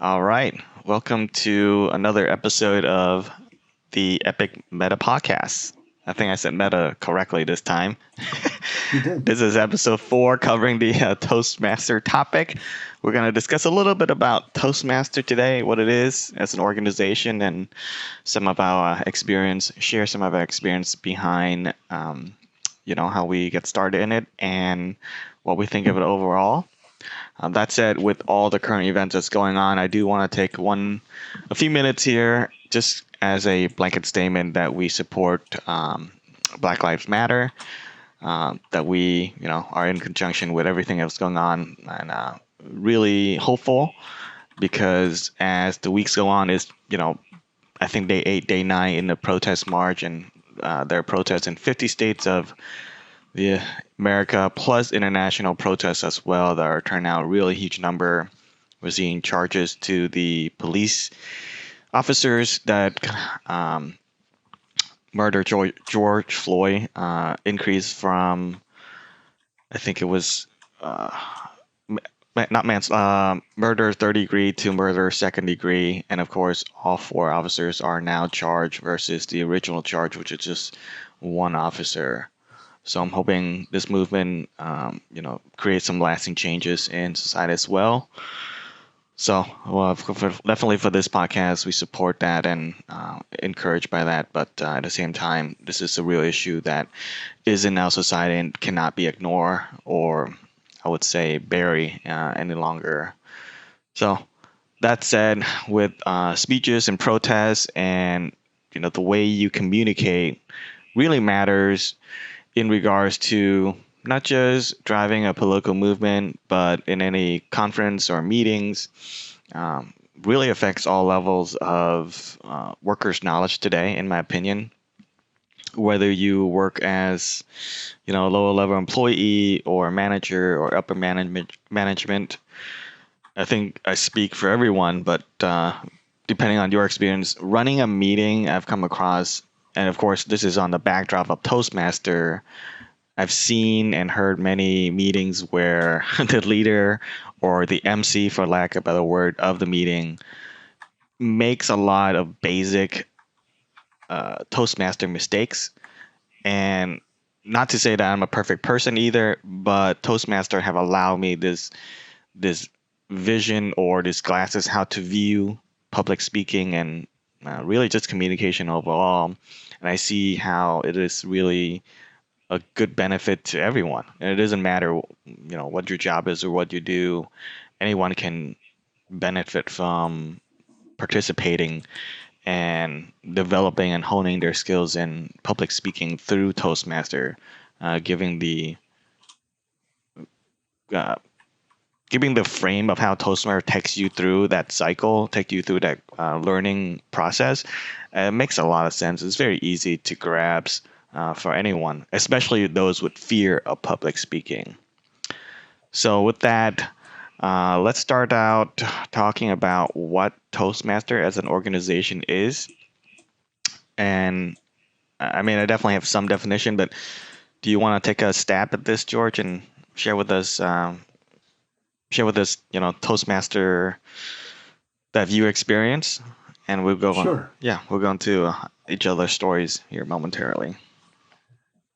All right. Welcome to another episode of the Epic Meta Podcast. I think I said meta correctly this time. You did. This is episode 4 covering the Toastmaster topic. We're going to discuss a little bit about Toastmaster today, what it is as an organization, and some of our experience, share some of our experience behind, how we get started in it and what we think of it overall. That said, with all the current events that's going on, I do want to take a few minutes here, just as a blanket statement that we support Black Lives Matter, that we, are in conjunction with everything that's going on, and really hopeful because as the weeks go on, I think day 8, day 9 in the protest march, and there are protests in 50 states of the America plus international protests as well that are turning out a really huge number. We're seeing charges to the police officers that murdered George Floyd increased from, I think it was murder third degree to murder second degree, and of course all 4 officers are now charged versus the original charge, which is just one officer. So I'm hoping this movement, creates some lasting changes in society as well. So, well, definitely for this podcast, we support that and encouraged by that. But at the same time, this is a real issue that is in our society and cannot be ignored or, I would say, bury any longer. So that said, with speeches and protests and the way you communicate really matters in regards to not just driving a political movement, but in any conference or meetings, really affects all levels of workers' knowledge today, in my opinion. Whether you work as, a lower level employee or manager or upper management, I think I speak for everyone, but depending on your experience, running a meeting I've come across, and of course, this is on the backdrop of Toastmaster. I've seen and heard many meetings where the leader or the MC, for lack of a better word, of the meeting makes a lot of basic Toastmaster mistakes. And not to say that I'm a perfect person either, but Toastmaster have allowed me this vision or this glasses how to view public speaking and really just communication overall. And I see how it is really a good benefit to everyone. And it doesn't matter, what your job is or what you do. Anyone can benefit from participating and developing and honing their skills in public speaking through Toastmaster, giving the uh, giving the frame of how Toastmaster takes you through that cycle, take you through that learning process. It makes a lot of sense. It's very easy to grasp for anyone, especially those with fear of public speaking. So with that, let's start out talking about what Toastmaster as an organization is. And I mean, I definitely have some definition, but do you want to take a stab at this, George, and share with us, Toastmaster that you experience, and we'll go on. Sure. Yeah, we'll go into each other's stories here momentarily.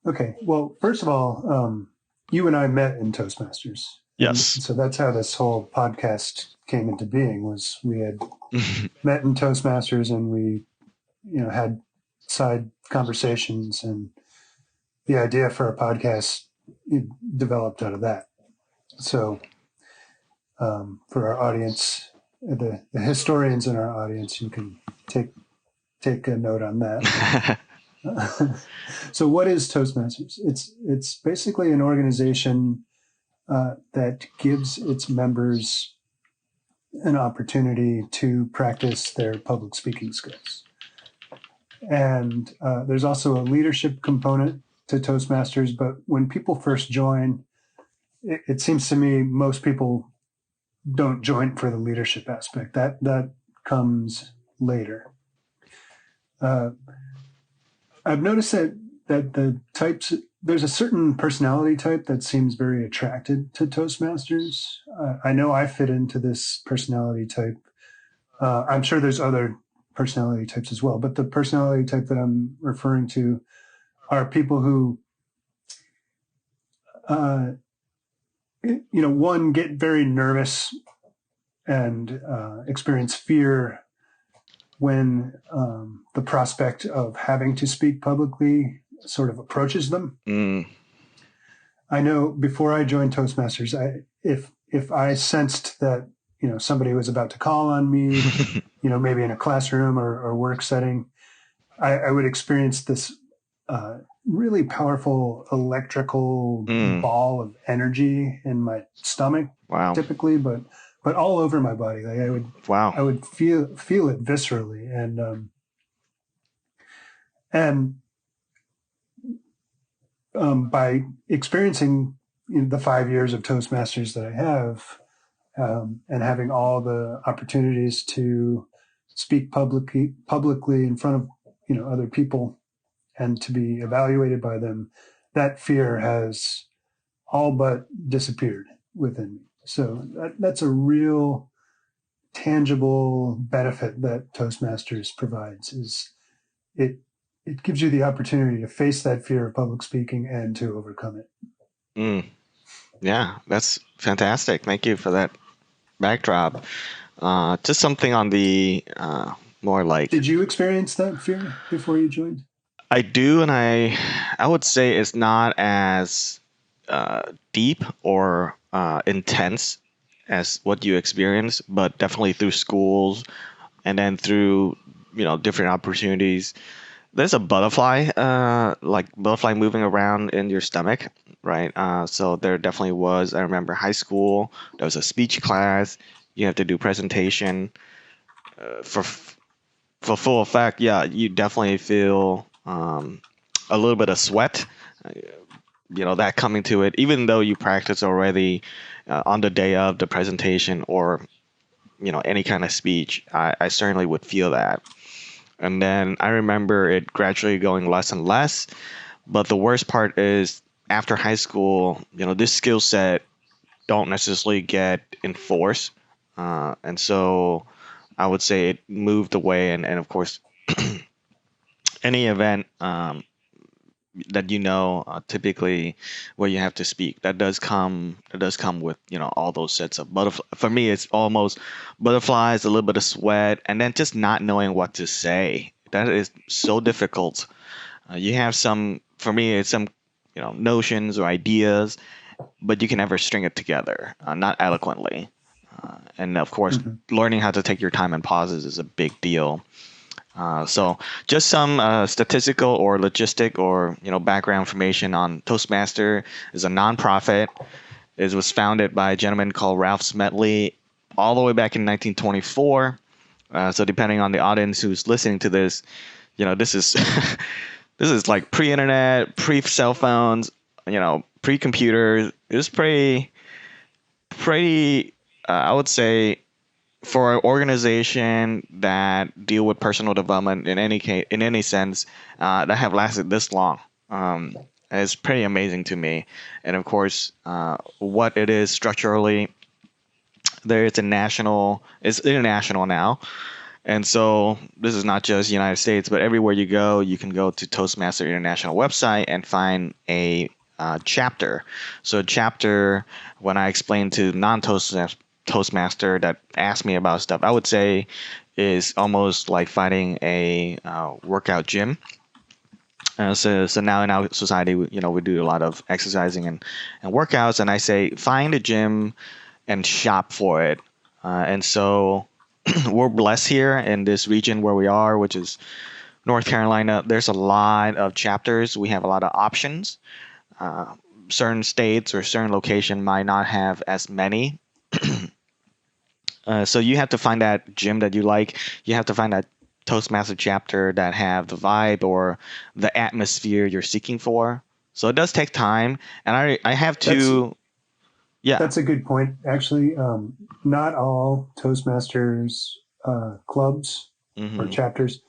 Okay. Well, first of all, you and I met in Toastmasters, and Yes. so that's how this whole podcast came into being. Was we had met in Toastmasters, and we, had side conversations, and the idea for a podcast developed out of that. So, for our audience, the historians in our audience, you can take a note on that. So what is Toastmasters? It's basically an organization that gives its members an opportunity to practice their public speaking skills. And there's also a leadership component to Toastmasters, but when people first join, it seems to me most people don't join for the leadership aspect. That comes later. I've noticed that the types there's a certain personality type that seems very attracted to Toastmasters. I know I fit into this personality type. I'm sure there's other personality types as well, but the personality type that I'm referring to are people who, uh, one, get very nervous and experience fear when the prospect of having to speak publicly sort of approaches them. Mm. I know before I joined Toastmasters, if I sensed that somebody was about to call on me, maybe in a classroom or work setting, I would experience this really powerful electrical Mm. ball of energy in my stomach, Wow. typically, but all over my body. Like Wow. I would feel it viscerally, and by experiencing the 5 years of Toastmasters that I have, and having all the opportunities to speak publicly in front of other people and to be evaluated by them, that fear has all but disappeared within me. So that's a real tangible benefit that Toastmasters provides. Is it it gives you the opportunity to face that fear of public speaking and to overcome it. Mm. Yeah, that's fantastic. Thank you for that backdrop. Just something on the more like Did you experience that fear before you joined? I do, and I would say it's not as deep or intense as what you experience, but definitely through schools and then through different opportunities. There's a butterfly, like butterfly moving around in your stomach, right? So there definitely was. I remember high school. There was a speech class. You have to do presentation for full effect. Yeah, you definitely feel a little bit of sweat. uh, that coming to it, even though you practice already on the day of the presentation or any kind of speech. I certainly would feel that. And then I remember it gradually going less and less. But the worst part is after high school, this skill set don't necessarily get enforced. And so I would say it moved away. And of course, any event that typically where you have to speak, that does come with all those sets of butterfly. For me, it's almost butterflies, a little bit of sweat, and then just not knowing what to say. That is so difficult. You have some, for me, it's some notions or ideas, but you can never string it together, not eloquently. And of course, Mm-hmm. learning how to take your time and pauses is a big deal. So just some statistical or logistic or background information on Toastmaster is a nonprofit. It was founded by a gentleman called Ralph Smetley all the way back in 1924. So depending on the audience who's listening to this, this is this is like pre-internet, pre-cell phones, pre-computers. It was pretty. I would say for an organization that deal with personal development in any case, in any sense, that have lasted this long, is pretty amazing to me. And of course, what it is structurally, it's international now. And so this is not just United States, but everywhere you go, you can go to Toastmaster International website and find a chapter. So a chapter, when I explain to non-Toastmaster that ask me about stuff, I would say is almost like finding a workout gym. So now in our society, we do a lot of exercising and workouts, and I say find a gym and shop for it. And so we're blessed here in this region where we are, which is North Carolina. There's a lot of chapters. We have a lot of options. Uh, Certain states or certain location might not have as many. So you have to find that gym that you like. You have to find that Toastmaster chapter that have the vibe or the atmosphere you're seeking for. So it does take time, and I have That's to, yeah. That's a good point. Actually, not all Toastmasters clubs or Mm-hmm. chapters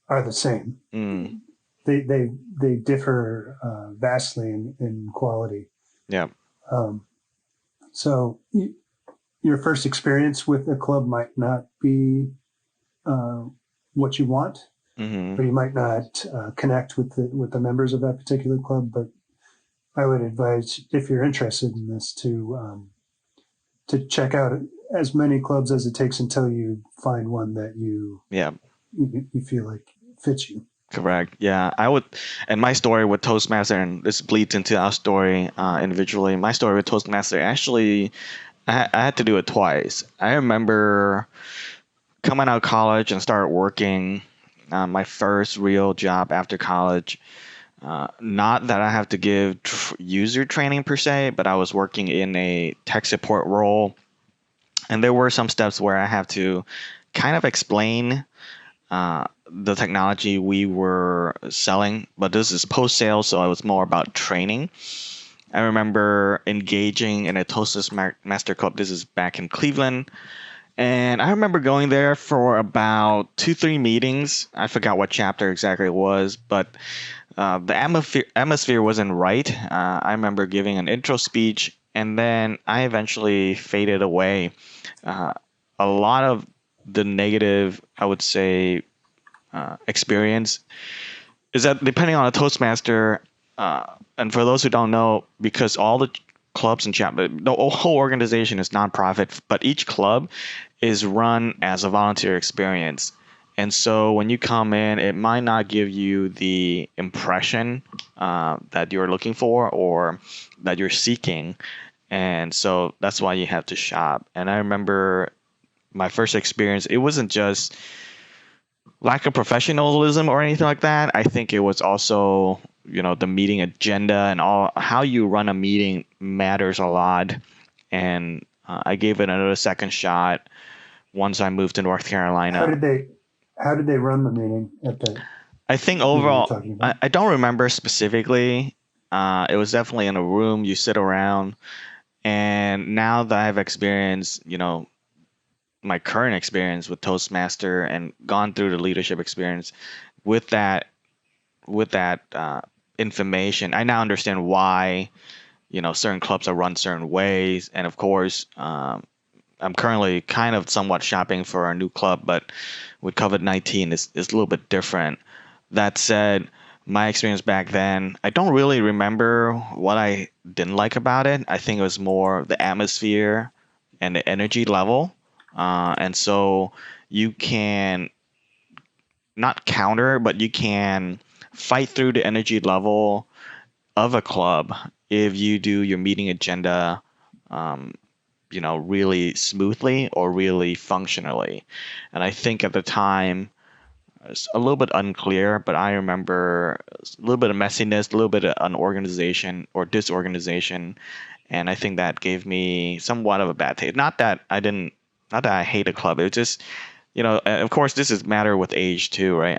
are the same. Mm, They differ vastly in quality. yeah. Um, so your first experience with a club might not be uh, what you want, Hmm. but you might not connect with the members of that particular club. But I would advise, if you're interested in this, to check out as many clubs as it takes until you find one that Yeah, you feel like fits you. correct. Yeah, I would. And my story with Toastmaster, and this bleeds into our story individually. My story with Toastmaster, actually, I had to do it twice. I remember coming out of college and started working my first real job after college. Not that I have to give user training per se, but I was working in a tech support role, and there were some steps where I have to kind of explain the technology we were selling. But this is post sale, so it was more about training. I remember engaging in a Toastmaster Club. This is back in Cleveland. And I remember going there for about 2, 3 meetings. I forgot what chapter exactly it was, but the atmosphere wasn't right. I remember giving an intro speech, and then I eventually faded away. Uh, a lot of the negative, I would say, experience is that depending on a Toastmaster, and for those who don't know, because all the clubs and chapter, the whole organization is nonprofit, but each club is run as a volunteer experience. And so when you come in, it might not give you the impression that you're looking for or that you're seeking. And so that's why you have to shop. And I remember my first experience, it wasn't just lack of professionalism or anything like that. I think it was also, the meeting agenda and all how you run a meeting matters a lot. And I gave it another second shot once I moved to North How Carolina. did they how did they run the meeting at the I think meeting you're overall, talking I, about? I don't remember specifically. It was definitely in a room, you sit around. And now that I've experienced, my current experience with Toastmaster and gone through the leadership experience with that information, I now understand why certain clubs are run certain ways. And of course, I'm currently kind of somewhat shopping for a new club, but with COVID-19, it's a little bit different. That said, my experience back then, I don't really remember what I didn't like about it. I think it was more the atmosphere and the energy level. And so you can not counter, but you can fight through the energy level of a club if you do your meeting agenda, um, really smoothly or really functionally. And I think at the time, it's a little bit unclear, but I remember a little bit of messiness, a little bit of unorganization or disorganization, and I think that gave me somewhat of a bad taste. Not that I hate a club. It was just, of course, this is matter with age too, right?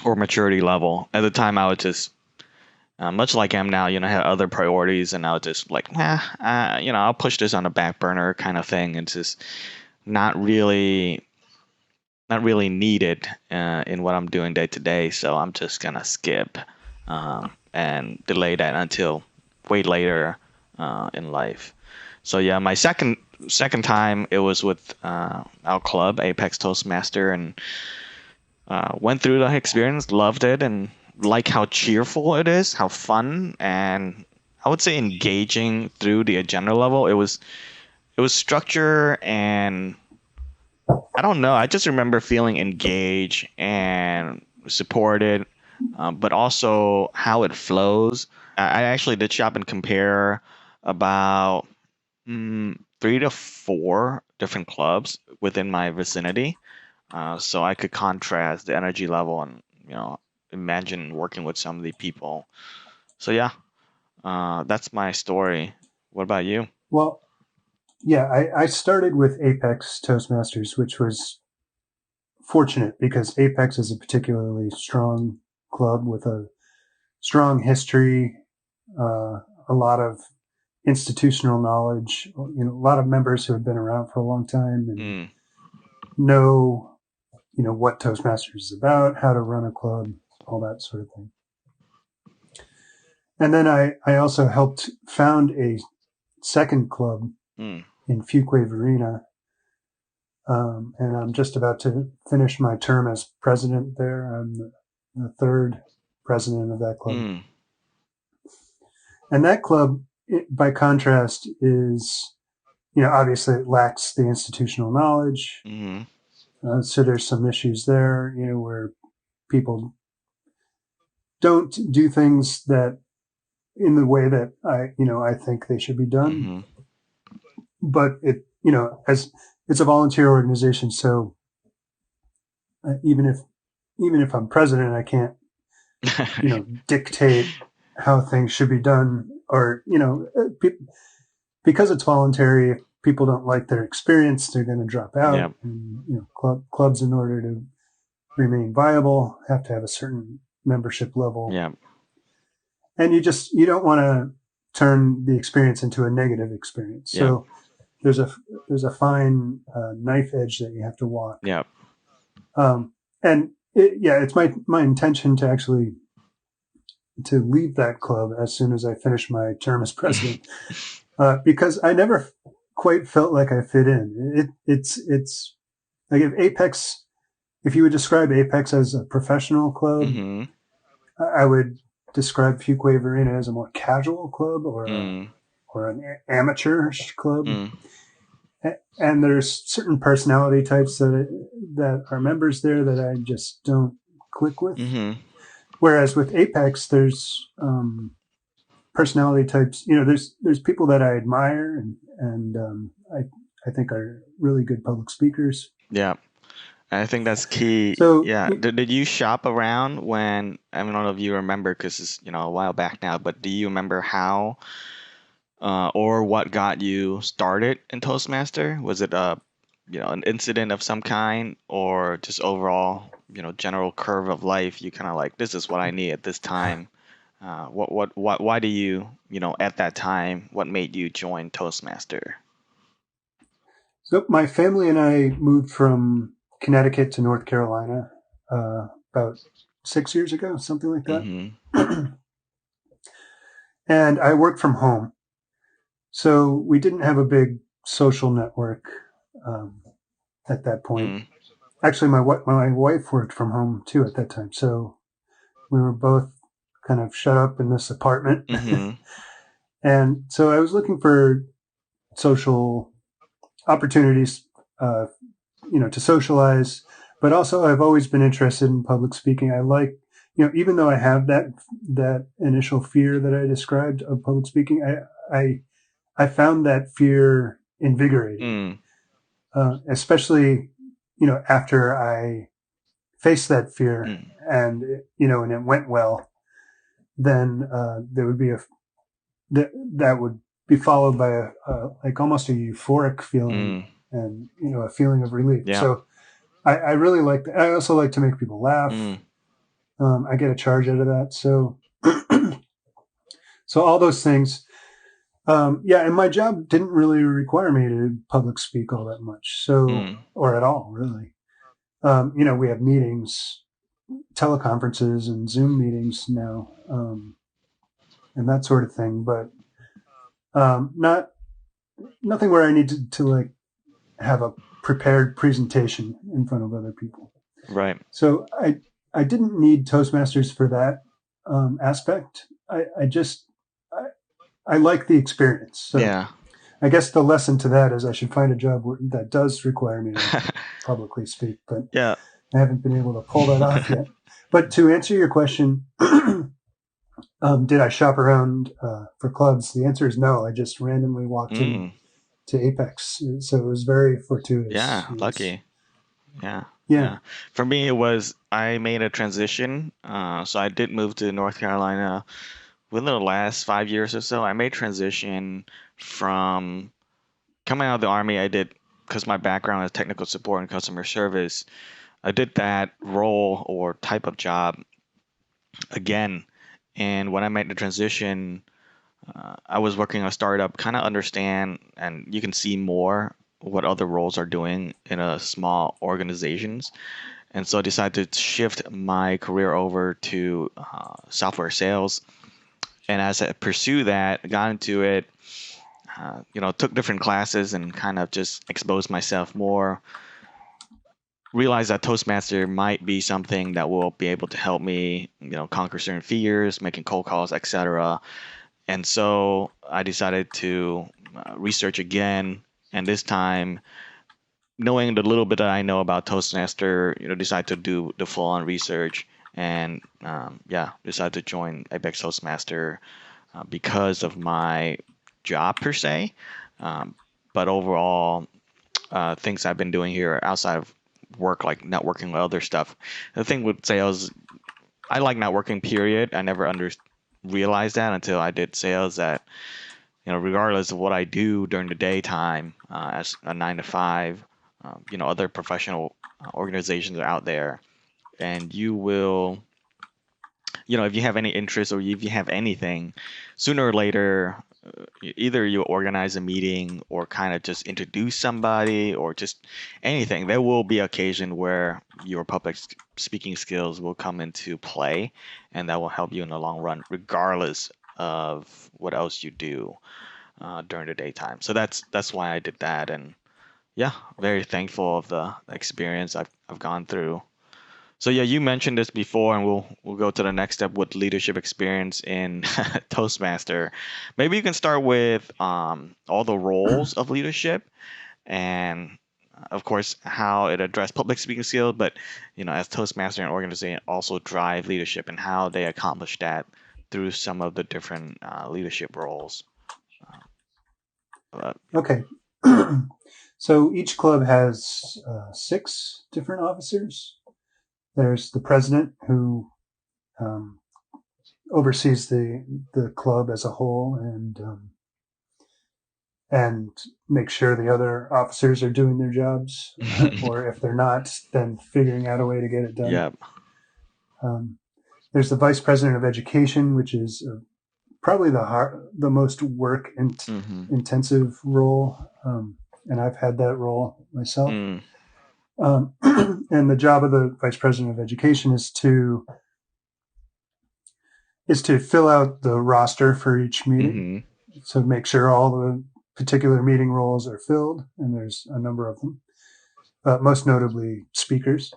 Or maturity level. At the time, I was just much like I am now, I had other priorities, and I was just like, I'll push this on the back burner kind of thing. It's just not really not really needed in what I'm doing day to day. So I'm just gonna skip and delay that until way later in life. So yeah, my second time it was with our club, Apex Toastmaster, and went through the experience, loved it, and like how cheerful it is, how fun, and I would say engaging through the agenda level. It was structure, and I don't know. I just remember feeling engaged and supported, but also how it flows. I actually did shop and compare about 3 to 4 different clubs within my vicinity, so I could contrast the energy level and imagine working with some of the people. So yeah, that's my story. What about you? Well, yeah, I started with Apex Toastmasters, which was fortunate because Apex is a particularly strong club with a strong history, a lot of institutional knowledge, a lot of members who have been around for a long time and Mm, know, what Toastmasters is about, how to run a club, all that sort of thing. And then I also helped found a second club mm, in Fuquay-Varina and I'm just about to finish my term as president there. I'm the third president of that club. Mm. And that club, by contrast, is, obviously it lacks the institutional knowledge. Mm-hmm. So there's some issues there, where people don't do things that in the way that I think they should be done. Mm-hmm. But as it's a volunteer organization, so even if I'm president, I can't, dictate how things should be done, or because it's voluntary. If people don't like their experience, they're going to drop out. Yep. And clubs, in order to remain viable, have to have a certain membership level, Yep. and you don't want to turn the experience into a negative experience. Yep. So there's a fine knife edge that you have to walk. Yep. And it's my intention to actually to leave that club as soon as I finish my term as president, because I never quite felt like I fit in. It's like if you would describe Apex as a professional club, Mm-hmm. I would describe Fuquay Varina as a more casual club, Mm. or an amateurish club. Mm. And there's certain personality types that are members there that I just don't click with. Mm-hmm. Whereas with Apex, there's personality types. There's people that I admire, and I think are really good public speakers. Yeah. I think that's key. So Yeah. Did you shop around when, I don't know if you remember, because it's, a while back now, but do you remember how or what got you started in Toastmaster? Was it an incident of some kind, or just overall, general curve of life? You kind of like, this is what I need at this time. Why do you, at that time, what made you join Toastmaster? so my family and I moved from Connecticut to North Carolina about 6 years ago, something like that. Mm-hmm. And I worked from home. So we didn't have a big social network um, at that point. Mm. Actually, my wife worked from home too at that time. So we were both kind of shut up in this apartment. Mm-hmm. And so I was looking for social opportunities, to socialize. But also, I've always been interested in public speaking. I like, even though I have that initial fear that I described of public speaking, I found that fear invigorating, Mm. especially after I faced that fear, Mm. and it went well. Then there would be that would be followed by a like almost a euphoric feeling, Mm. and a feeling of relief. Yeah. So I really like that. I also like to make people laugh. Mm. I get a charge out of that. So so all those things. And my job didn't really require me to public speak all that much, Mm. or at all, really. We have meetings, teleconferences, and Zoom meetings now, and that sort of thing. But nothing where I need to like have a prepared presentation in front of other people. Right. So I didn't need Toastmasters for that aspect. I like the experience. So Yeah. I guess the lesson to that is I should find a job that does require me to publicly speak, but Yeah. I haven't been able to pull that off yet. But to answer your question, did I shop around for clubs? The answer is no. I just randomly walked in Mm. to Apex, so it was very fortuitous. Yeah. It was, Lucky. Yeah. yeah. Yeah. For me, it was, I made a transition. So I did move to North Carolina within the last 5 years or so. I made transition from coming out of the army. I did, because my background is technical support and customer service. I did that role or type of job again. And when I made the transition, I was working on a startup, kind of understand, and you can see more what other roles are doing in a small organizations. And so I decided to shift my career over to software sales. And as I pursue that, got into it, took different classes and kind of just exposed myself more. realized that Toastmaster might be something that will be able to help me, conquer certain fears, making cold calls, etc. And so I decided to research again, and this time, knowing the little bit that I know about Toastmaster, decide to do the full-on research, and yeah, decide to join Apex Toastmaster because of my job per se. Um, but overall, things I've been doing here outside of work, like networking with other stuff. The thing with sales, I like networking. Period. I never realized that until I did sales. That regardless of what I do during the daytime, as a 9 to 5, other professional organizations are out there, and you will, if you have any interest or if you have anything, sooner or later, either you organize a meeting or kind of just introduce somebody or just anything. There will be occasion where your public speaking skills will come into play, and that will help you in the long run, regardless of what else you do during the daytime. So that's why I did that, and yeah, very thankful of the experience I've gone through. So yeah, you mentioned this before, and we'll go to the next step with leadership experience in Toastmaster. Maybe you can start with all the roles of leadership, and of course how it addressed public speaking skills, but as Toastmaster and organization also drive leadership and how they accomplish that through some of the different leadership roles. Uh, Okay. So each club has 6 different officers. There's the president who um, oversees the club as a whole and make sure the other officers are doing their jobs, or if they're not, then figuring out a way to get it done. yeah. Um, there's the vice president of education, which is probably the most work Mm-hmm. intensive role, and I've had that role myself. Mm. And the job of the vice president of education is to fill out the roster for each meeting, Mm-hmm. so make sure all the particular meeting roles are filled, and there's a number of them, most notably speakers.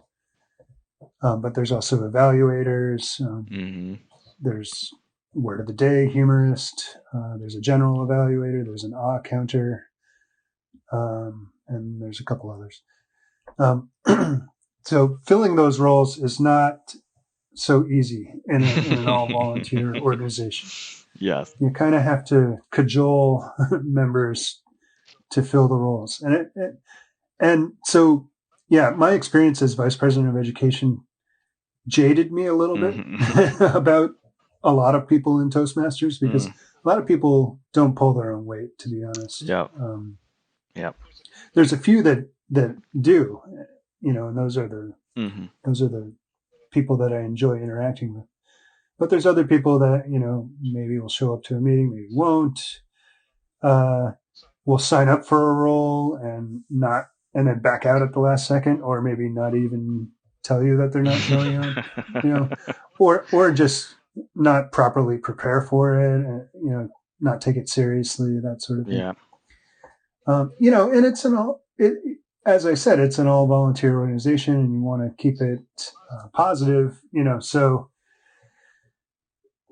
But there's also evaluators. Mm-hmm. There's word of the day humorist. There's a general evaluator. There's an awe counter, and there's a couple others. Um, so filling those roles is not so easy in an all volunteer organization. Yes. You kind of have to cajole members to fill the roles, and so yeah, my experience as vice president of education jaded me a little bit Mm-hmm. about a lot of people in Toastmasters, because Mm. a lot of people don't pull their own weight, to be honest. Yep. Yep. There's a few that do, and Mm-hmm. those are the people that I enjoy interacting with. But there's other people that maybe will show up to a meeting, maybe won't. Will sign up for a role and then back out at the last second, or maybe not even tell you that they're not showing up, or just not properly prepare for it, and not take it seriously, that sort of thing. Yeah. And it's as I said, it's an all volunteer organization, and you want to keep it positive, so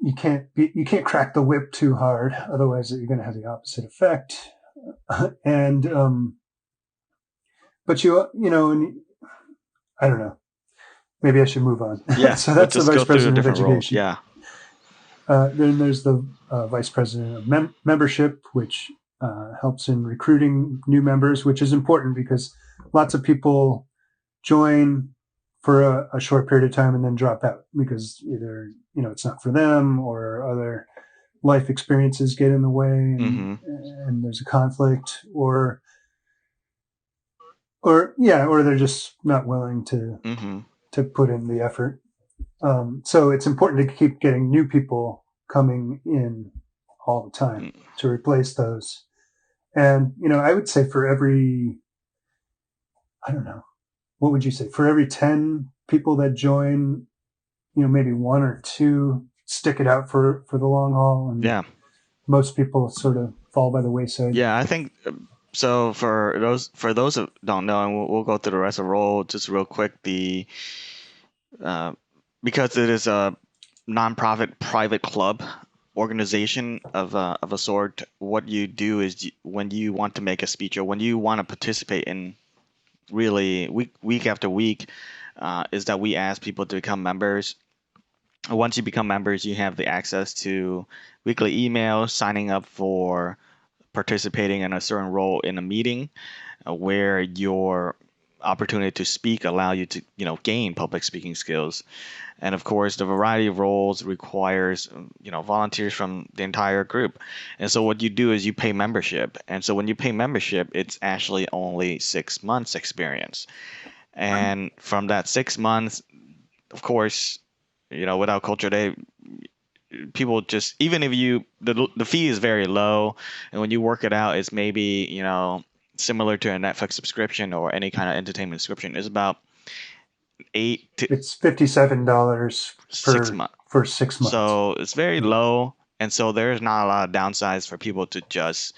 you can't crack the whip too hard, otherwise you're going to have the opposite effect. And but and I don't know, maybe I should move on. Yeah. So We'll that's the just vice go through the president of different roles. education. Yeah. Then there's the vice president of membership, which helps in recruiting new members, which is important because lots of people join for a short period of time and then drop out because either it's not for them, or other life experiences get in the way, Mm-hmm. and there's a conflict, or they're just not willing Mm-hmm. to put in the effort. So it's important to keep getting new people coming in all the time to replace those. And I would say for every, I don't know, what would you say, for every 10 people that join, maybe 1 or 2 stick it out for the long haul, and Yeah. most people sort of fall by the wayside. Yeah. I think So for those that don't know, and we'll go through the rest of the role just real quick. The uh, because it is a nonprofit private club organization of a sort, what you do is when you want to make a speech or when you want to participate in really week after week, is that we ask people to become members. Once you become members, you have the access to weekly emails, signing up for participating in a certain role in a meeting, where your opportunity to speak allow you to gain public speaking skills. And of course, the variety of roles requires volunteers from the entire group. And so what you do is you pay membership. And so when you pay membership, it's actually only 6 months experience. And from that 6 months, of course, without culture day, people just, even if the fee is very low, and when you work it out, it's maybe similar to a Netflix subscription or any kind of entertainment subscription. It's about 8 to It's $57 six per months. for 6 months. So it's very Yeah. low, and so there's not a lot of downsides for people to just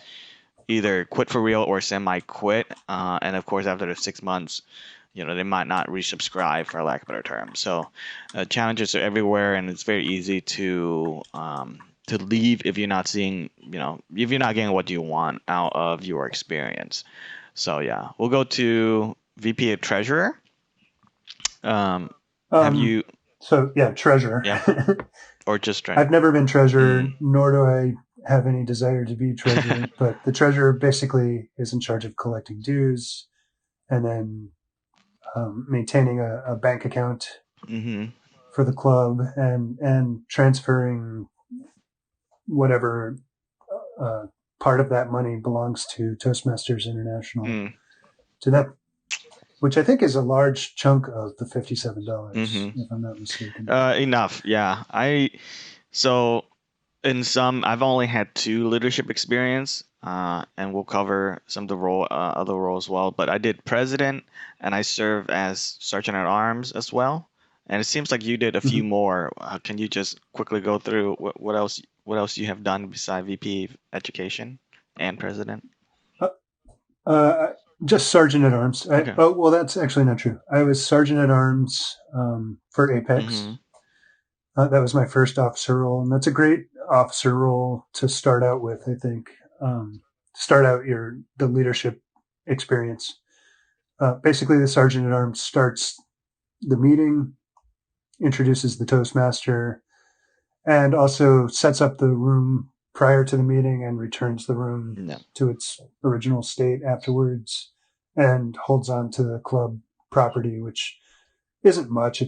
either quit for real or semi quit. And of course, after the 6 months, they might not resubscribe, for lack of a better term. So challenges are everywhere, and it's very easy to leave if you're not seeing, if you're not getting what you want out of your experience. So yeah, we'll go to VP of Treasurer. Have Um, you, so yeah, treasurer. yeah, or just treasurer? I've never been treasurer, Mm, nor do I have any desire to be treasurer. But the treasurer basically is in charge of collecting dues and then maintaining a bank account mm-hmm. for the club and transferring whatever uh, part of that money belongs to Toastmasters International Mm, to that, which I think is a large chunk of the $57, mm-hmm. if I'm not mistaken. Enough. Yeah. So in some, I've only had two leadership experience, and we'll cover some of the other roles as well. But I did president, and I served as sergeant at arms as well. And it seems like you did a few Mhm. more. Can you just quickly go through what else you have done beside VP education and president? Uh, uh, just sergeant at arms. Okay. Oh, well, that's actually not true. I was sergeant at arms for Mm-hmm. Apex. That was my first officer role, and that's a great officer role to start out with. I think start out the leadership experience. Basically, the sergeant at arms starts the meeting, introduces the toastmaster, and also sets up the room prior to the meeting and returns the room No. to its original state afterwards, and holds on to the club property, which isn't much.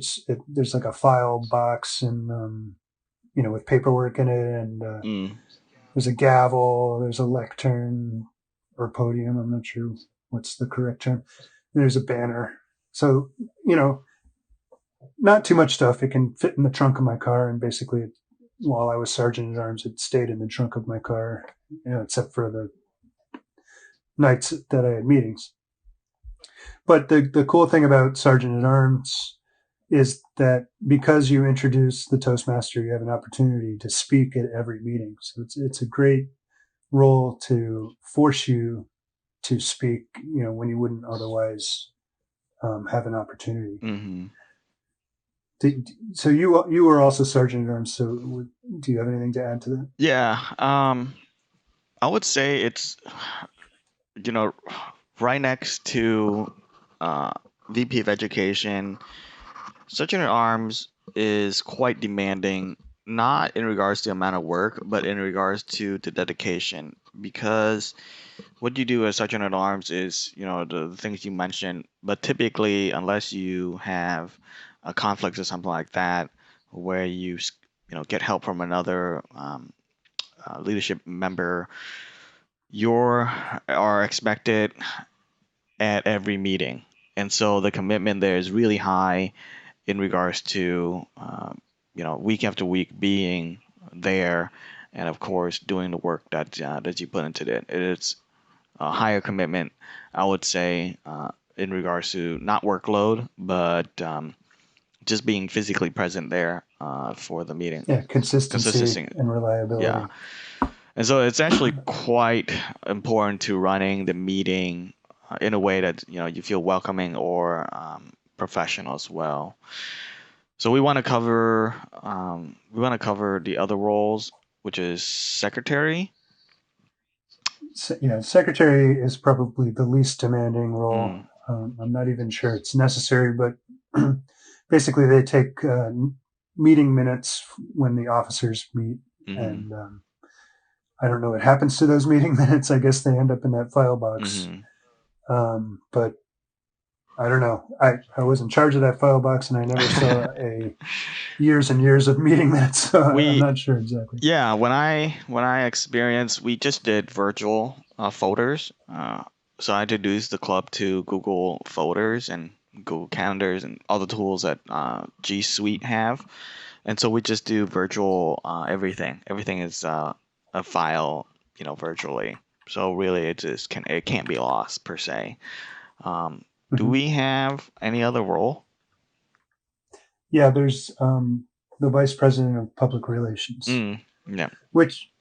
There's like a file box and with paperwork in it, and Mm. there's a gavel, there's a lectern or podium. I'm not sure what's the correct term. There's a banner. So, you know, not too much stuff. It can fit in the trunk of my car. And basically, while I was sergeant at arms, it stayed in the trunk of my car, except for the nights that I had meetings. But the cool thing about sergeant at arms is that because you introduce the Toastmaster, you have an opportunity to speak at every meeting. So it's a great role to force you to speak, when you wouldn't otherwise have an opportunity. Mm-hmm. So you were also sergeant at arms. So do you have anything to add to that? Yeah. I would say it's you know right next to uh, VP of Education. Sergeant at Arms is quite demanding, not in regards to the amount of work, but in regards to the dedication. Because what you do as Sergeant at Arms is, the things you mentioned, but typically, unless you have a conflict or something like that, where get help from another leadership member, you are expected at every meeting. And so the commitment there is really high in regards to week after week being there, and of course doing the work that you put into it. It's a higher commitment, I would say, in regards to not workload, but just being physically present there for the meeting. Yeah, consistency Consistency, and yeah. reliability. And so it's actually quite important to running the meeting in a way that you feel welcoming or professional as well. So we want to cover the other roles, which is secretary. Secretary is probably the least demanding role. Mm, I'm not even sure it's necessary, but basically they take meeting minutes when the officers meet, mm-hmm, and I don't know what happens to those meeting minutes. I guess they end up in that file box. mm-hmm. But I don't know. I was in charge of that file box, and I never saw a years and years of meeting minutes, so I'm we not sure exactly. Yeah, when I experienced, we just did virtual folders. So I introduced the club to Google Folders and Google Calendars and all the tools that G Suite have. And so we just do virtual everything. Everything is a file, virtually. So really, it can't be lost per se. Do Mhm. we have any other role? Yeah, there's the vice president of public relations, Mm, yeah. which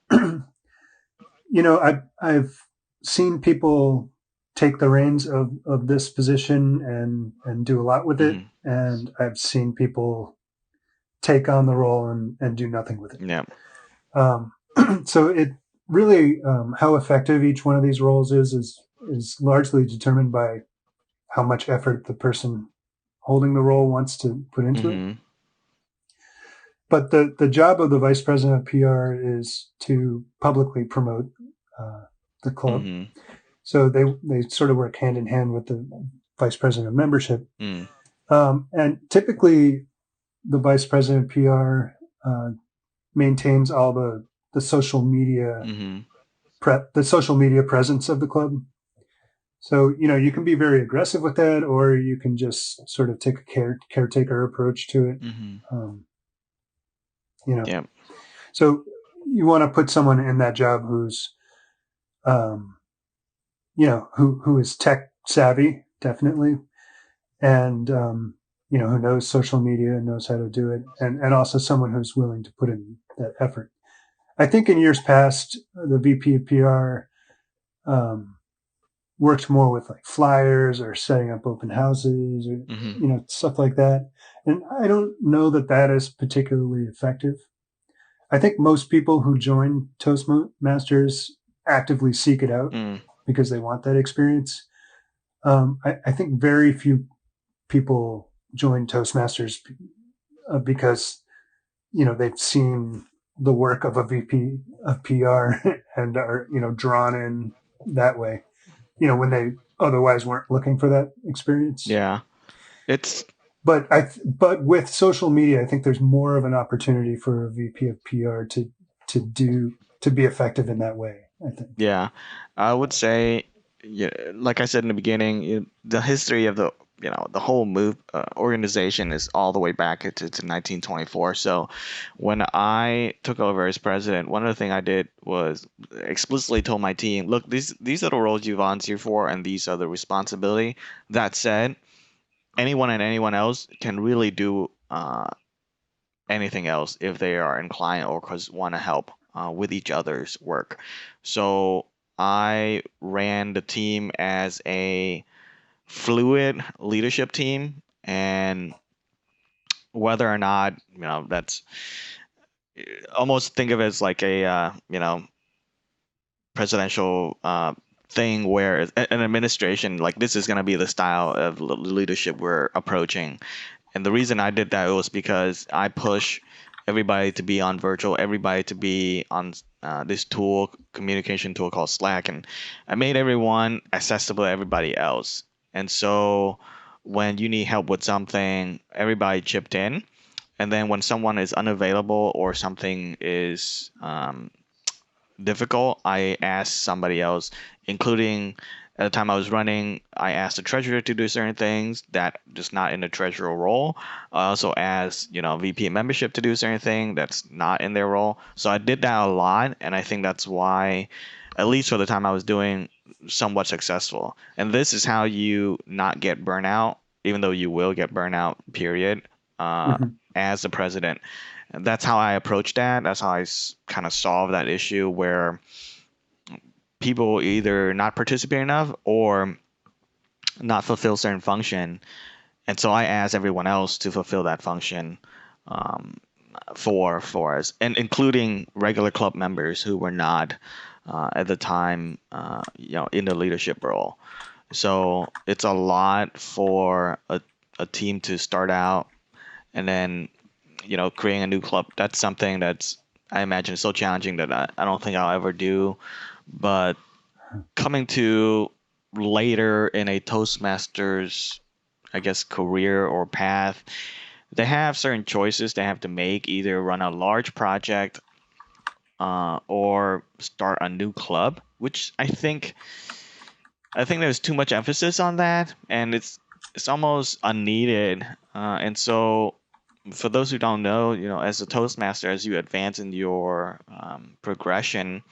I've seen people take the reins of this position and do a lot with it, Hmm. and I've seen people take on the role and do nothing with it. Yeah. Um, so it really how effective each one of these roles is largely determined by how much effort the person holding the role wants to put into it. Hmm. But the job of the vice president of PR is to publicly promote uh, the club. Hmm. So they sort of work hand in hand with the vice president of membership. Mm, And typically, the vice president of PR maintains all the social media hmm. the social media presence of the club. So you can be very aggressive with that, or you can just sort of take a caretaker approach to it. Hmm. Um, you know, Yeah. so you want to put someone in that job who's um, who is tech savvy, definitely, and who knows social media and knows how to do it, and also someone who's willing to put in that effort. I think in years past, the VP of PR um, worked more with like flyers or setting up open houses or Hmm. stuff like that. And I don't know that that is particularly effective. I think most people who join Toastmasters actively seek it out Mm, because they want that experience. I think very few people join Toastmasters because they've seen the work of a VP of PR and are drawn in that way. When they otherwise weren't looking for that experience. yeah. It's But with social media, I think there's more of an opportunity for a VP of PR to be effective in that way. I think. Yeah. I would say, yeah, like I said in the beginning, the history of the whole organization is all the way back to 1924. So when I took over as president, one of the things I did was explicitly told my team, look, these are the roles you volunteer for, and these are the responsibility. That said, anyone else can really do anything else if they are inclined or cause want to help with each other's work. So I ran the team as a fluid leadership team, and whether or not that's almost think of it as like a presidential thing where an administration like this is going to be the style of leadership we're approaching. And the reason I did that was because I push everybody to be on virtual, everybody to be on this communication tool called Slack, and I made everyone accessible to everybody else. And so when you need help with something, everybody chipped in. And then when someone is unavailable or something is difficult, I asked somebody else, including at the time I was running, I asked the treasurer to do certain things that just not in the treasurer role. I also asked, VP of membership to do certain thing that's not in their role. So I did that a lot, and I think that's why, at least for the time I was doing, somewhat successful. And this is how you not get burnout, even though you will get burnout, period. Mhm. as the president. And that's how I approach that. That's how I kind of solve that issue where people either not participate enough or not fulfill certain function. And so I ask everyone else to fulfill that function um, for us, and including regular club members who were not at the time, in the leadership role. So it's a lot for a team to start out and then, creating a new club. That's something that's, I imagine, so challenging that I don't think I'll ever do. But coming to later in a Toastmasters, I guess, career or path, they have certain choices they have to make, either run a large project or start a new club, which I think there's too much emphasis on that, and it's almost unneeded. And so, for those who don't know, as a Toastmaster, as you advance in your progression,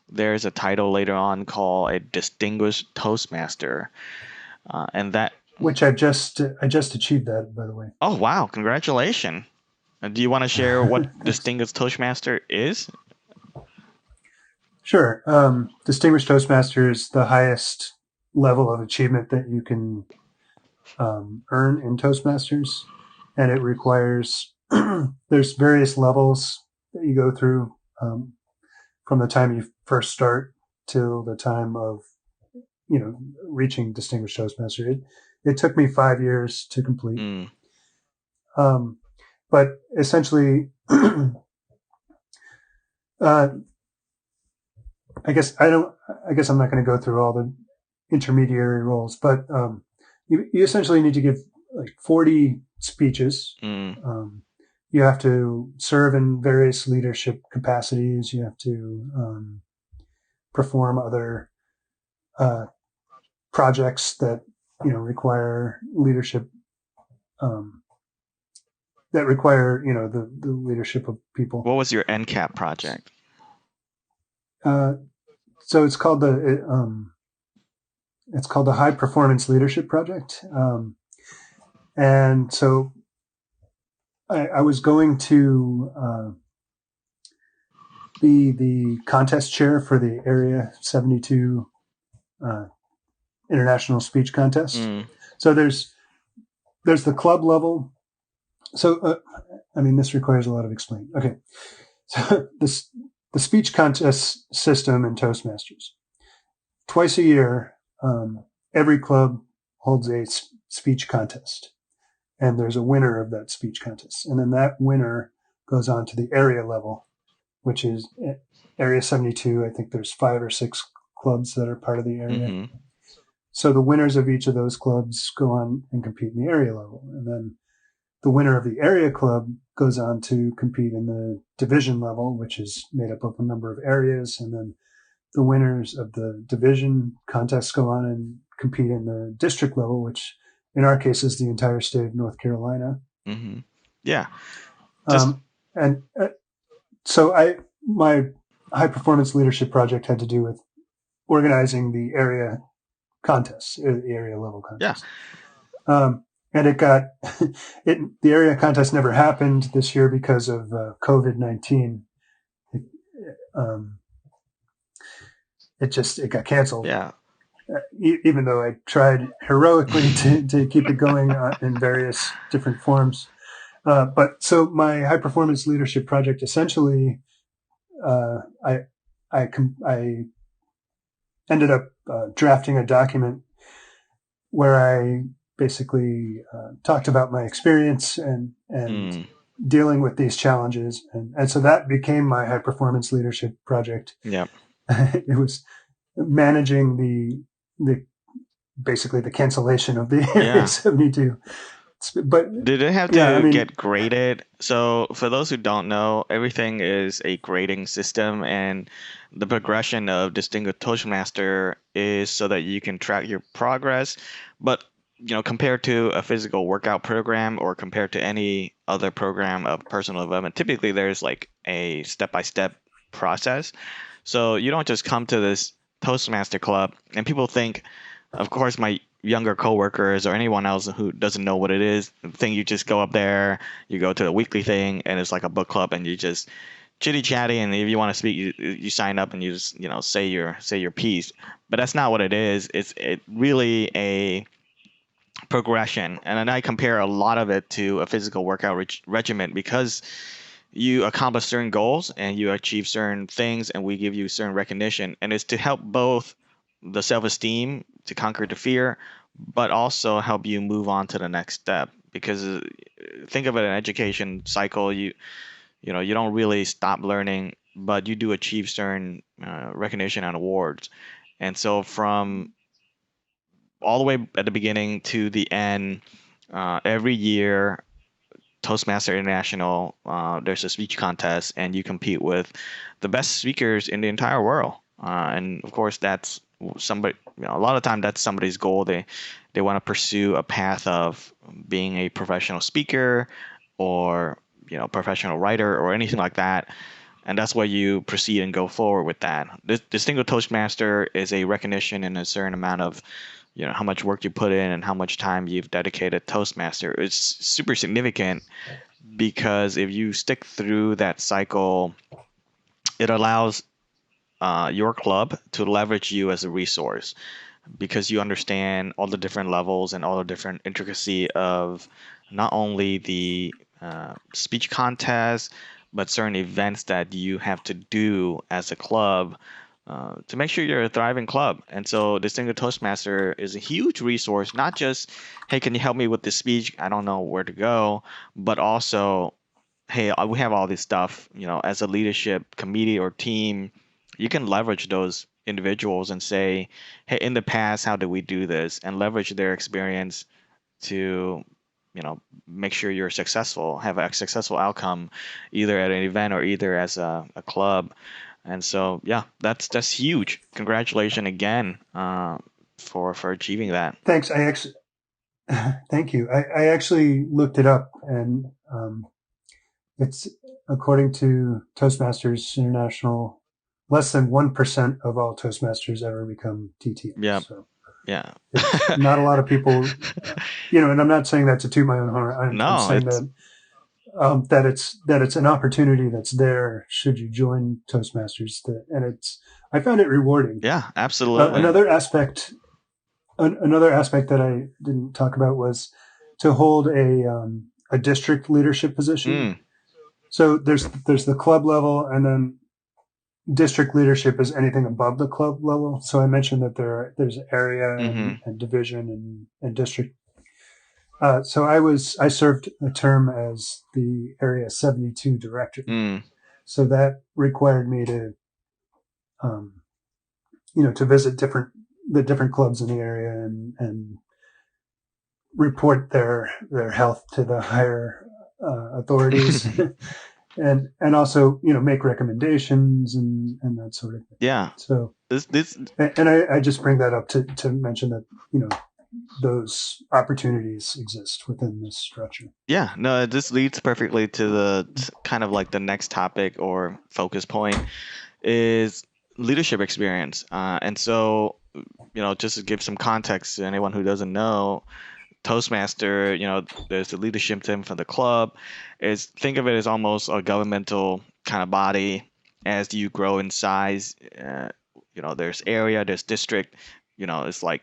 there's a title later on called a Distinguished Toastmaster, and that. Which I just achieved that, by the way. Oh wow! Congratulations. Do you want to share what Thanks. Distinguished Toastmaster is? Sure. Distinguished Toastmaster is the highest level of achievement that you can earn in Toastmasters, and it requires there's various levels that you go through from the time you first start till the time of reaching Distinguished Toastmaster. It took me 5 years to complete, Mm, um, but essentially, uh, I guess I don't. I guess I'm not going to go through all the intermediary roles, but you essentially need to give like 40 speeches. mm. You have to serve in various leadership capacities. You have to perform other uh, projects that require leadership. Um, that require the leadership of people. What was your NCAP project? Uh, so it's called the High Performance Leadership Project, and so I was going to be the contest chair for the Area 72 uh, International Speech Contest. Mm, So there's the club level. So I mean, this requires a lot of explaining. Okay, so the speech contest system in Toastmasters. Twice a year, every club holds a speech contest, and there's a winner of that speech contest, and then that winner goes on to the area level, which is Area 72. I think there's 5 or 6 clubs that are part of the area. mm-hmm. So the winners of each of those clubs go on and compete in the area level. And then the winner of the area club goes on to compete in the division level, which is made up of a number of areas. And then the winners of the division contests go on and compete in the district level, which in our case is the entire state of North Carolina. Mm-hmm. Yeah. Just Um, and so my high performance leadership project had to do with organizing the area contests, the area level yeah. contests. And it got the area contest never happened this year because of COVID-19. It, um, it got canceled, Yeah. even though I tried heroically to keep it going in various different forms. But so my high performance leadership project essentially, uh, I, I ended up drafting a document where I basically talked about my experience and Mm, dealing with these challenges, and so that became my high performance leadership project. yeah. It was managing the basically the cancellation of the Area Yeah. 72. But Did it have yeah, I to mean, get graded? So, for those who don't know, everything is a grading system, and the progression of Distinguished Toastmaster is so that you can track your progress. But, compared to a physical workout program or compared to any other program of personal development, typically there's like a step-by-step process. So, you don't just come to this Toastmaster club, and people think, of course, my younger coworkers or anyone else who doesn't know what it is, the thing you just go up there, you go to the weekly thing, and it's like a book club, and you just chitty chatty, and if you want to speak, you sign up and you just say your piece. But that's not what it is. It really a progression, and then I compare a lot of it to a physical workout regimen because you accomplish certain goals and you achieve certain things, and we give you certain recognition, and it's to help both the self-esteem to conquer the fear, but also help you move on to the next step. Because think of it an education cycle. You don't really stop learning, but you do achieve certain recognition and awards. And so from all the way at the beginning to the end, every year Toastmaster International, there's a speech contest, and you compete with the best speakers in the entire world. And of course, that's somebody. A lot of time, that's somebody's goal. They want to pursue a path of being a professional speaker, or professional writer, or anything like that. And that's why you proceed and go forward with that. This Distinguished Toastmaster is a recognition in a certain amount of how much work you put in and how much time you've dedicated Toastmaster. It's super significant because if you stick through that cycle, it allows your club to leverage you as a resource because you understand all the different levels and all the different intricacy of not only the speech contest, but certain events that you have to do as a club to make sure you're a thriving club. And so Distinguished Toastmaster is a huge resource, not just, hey, can you help me with this speech? I don't know where to go, but also, hey, we have all this stuff, as a leadership committee or team, you can leverage those individuals and say, hey, in the past, how did we do this? And leverage their experience to, make sure you're successful, have a successful outcome, either at an event or either as a club. And so, yeah, that's huge. Congratulations again for achieving that. Thanks. I actually, thank you. I actually looked it up, and it's according to Toastmasters International, less than 1% of all Toastmasters ever become TTs. Yeah, So yeah. it's not a lot of people, and I'm not saying that to toot my own horn. I'm No, saying it's that that it's an opportunity that's there should you join Toastmasters. And I found it rewarding. yeah, absolutely. Another aspect that I didn't talk about was to hold a district leadership position. Mm, So there's the club level, and then district leadership is anything above the club level. So I mentioned that there's area mm-hmm. and division and district. So I served a term as the Area 72 director. Mm, So that required me to to visit the different clubs in the area and report their health to the higher authorities. And also make recommendations and that sort of thing. yeah. So This and I just bring that up to mention that those opportunities exist within this structure. Yeah, no, this leads perfectly to the kind of like the next topic or focus point is leadership experience. And so, just to give some context to anyone who doesn't know, Toastmaster, there's the leadership team for the club. Is think of it as almost a governmental kind of body. As you grow in size, there's area, there's district, it's like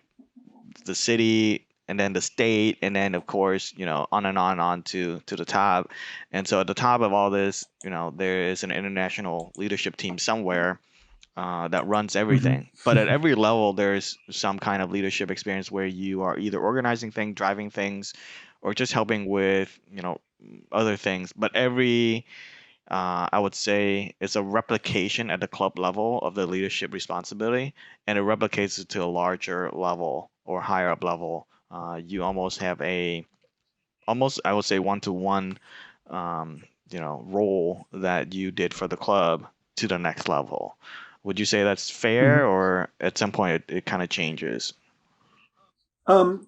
the city and then the state and then of course on and on to the top. And so at the top of all this, there is an international leadership team somewhere that runs Mm-hmm. everything. But at every level there's some kind of leadership experience where you are either organizing things, driving things, or just helping with other things. But every I would say it's a replication at the club level of the leadership responsibility, and it replicates it to a larger level or higher up level. You almost have almost I would say one-to-one, role that you did for the club to the next level. Would you say that's Mm-hmm. fair, or at some point it kind of changes? So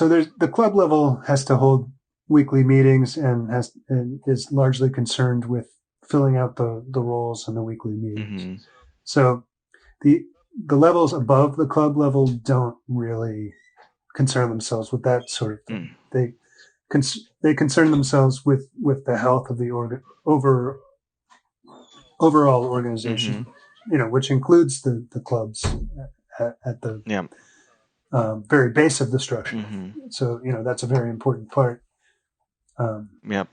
there's the club level has to hold weekly meetings and is largely concerned with filling out the roles in the weekly meetings. Hmm. So the the levels above the club level don't really concern themselves with that sort of thing. Mm. They concern themselves with the health of the overall Mm-hmm. organization, which includes the clubs at the Yep. very base of the structure. Mm-hmm. So that's a very important part. Um, Yep.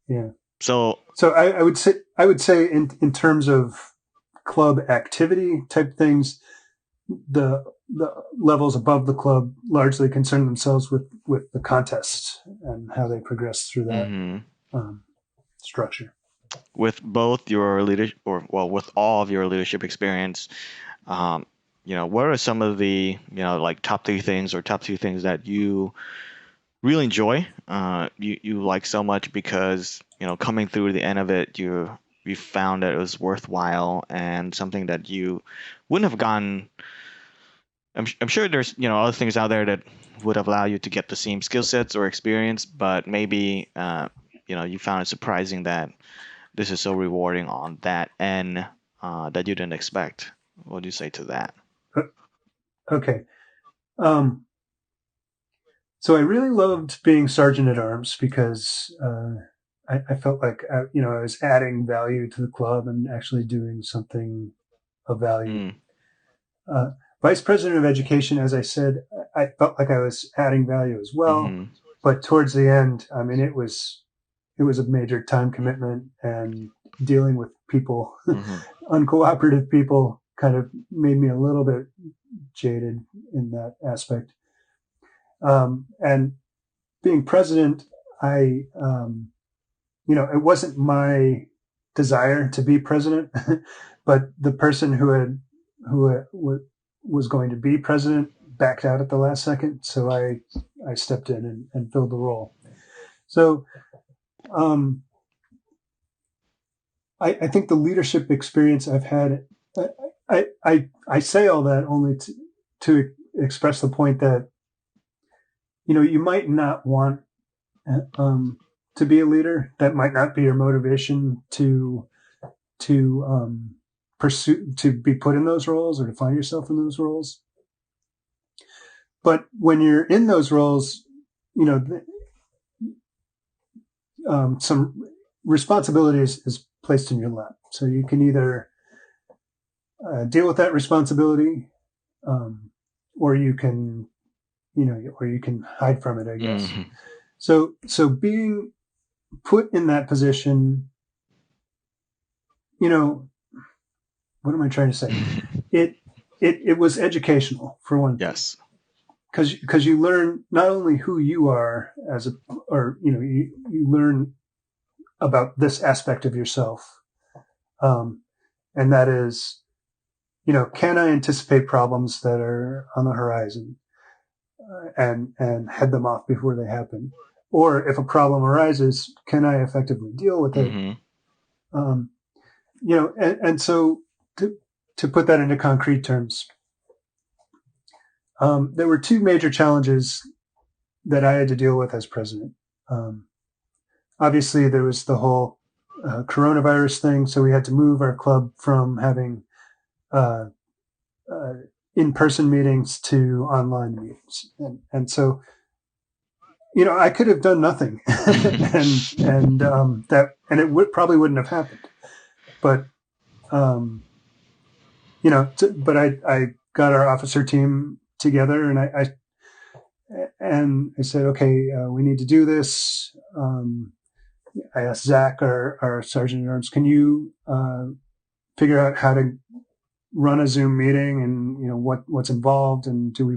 yeah. So. So I would say in terms of club activity type things, the levels above the club largely concern themselves with the contest and how they progress through that Mm-hmm. um, structure. With both your leadership, or well, with all of your leadership experience, um, what are some of the, like top three things or top two things that you really enjoy, you like so much because, coming through the end of it, you found that it was worthwhile and something that you wouldn't have gotten. I'm sure there's, other things out there that would allow you to get the same skill sets or experience, but maybe, you found it surprising that this is so rewarding on that end, that you didn't expect. What do you say to that? Okay. Um, so I really loved being sergeant at arms because I felt like I was adding value to the club and actually doing something of value. Mm. Uh, Vice president of education, as I said, I felt like I was adding value as well. Mm-hmm. But towards the end, I mean, it was a major time commitment, and dealing with people, Mm-hmm. uncooperative people, kind of made me a little bit jaded in that aspect. And being president, it wasn't my desire to be president, but the person who was going to be president backed out at the last second, so I stepped in and filled the role. So um, I think the leadership experience I've had, I say all that only to express the point that you might not want um, to be a leader. That might not be your motivation to pursue to be put in those roles or to find yourself in those roles. But when you're in those roles, you know, some responsibility is placed in your lap. So you can either deal with that responsibility, um, or you can, or you can hide from it, I guess. Mm-hmm. So being put in that position, you know, what am I trying to say? It it was educational for one thing, Yes. because you learn not only who you are as a, or you learn about this aspect of yourself, um, and that is, can I anticipate problems that are on the horizon, and head them off before they happen, or if a problem arises, can I effectively deal with it? Mm-hmm. Um, and so to put that into concrete terms, there were two major challenges that I had to deal with as president. Um, Obviously, there was the whole coronavirus thing, so we had to move our club from having uh, uh, in-person meetings to online meetings, and so I could have done nothing, and it probably wouldn't have happened. But um, but I got our officer team together, and I said, okay, we need to do this. I asked Zach, our sergeant at arms, can you figure out how to run a Zoom meeting, and what's involved, and do we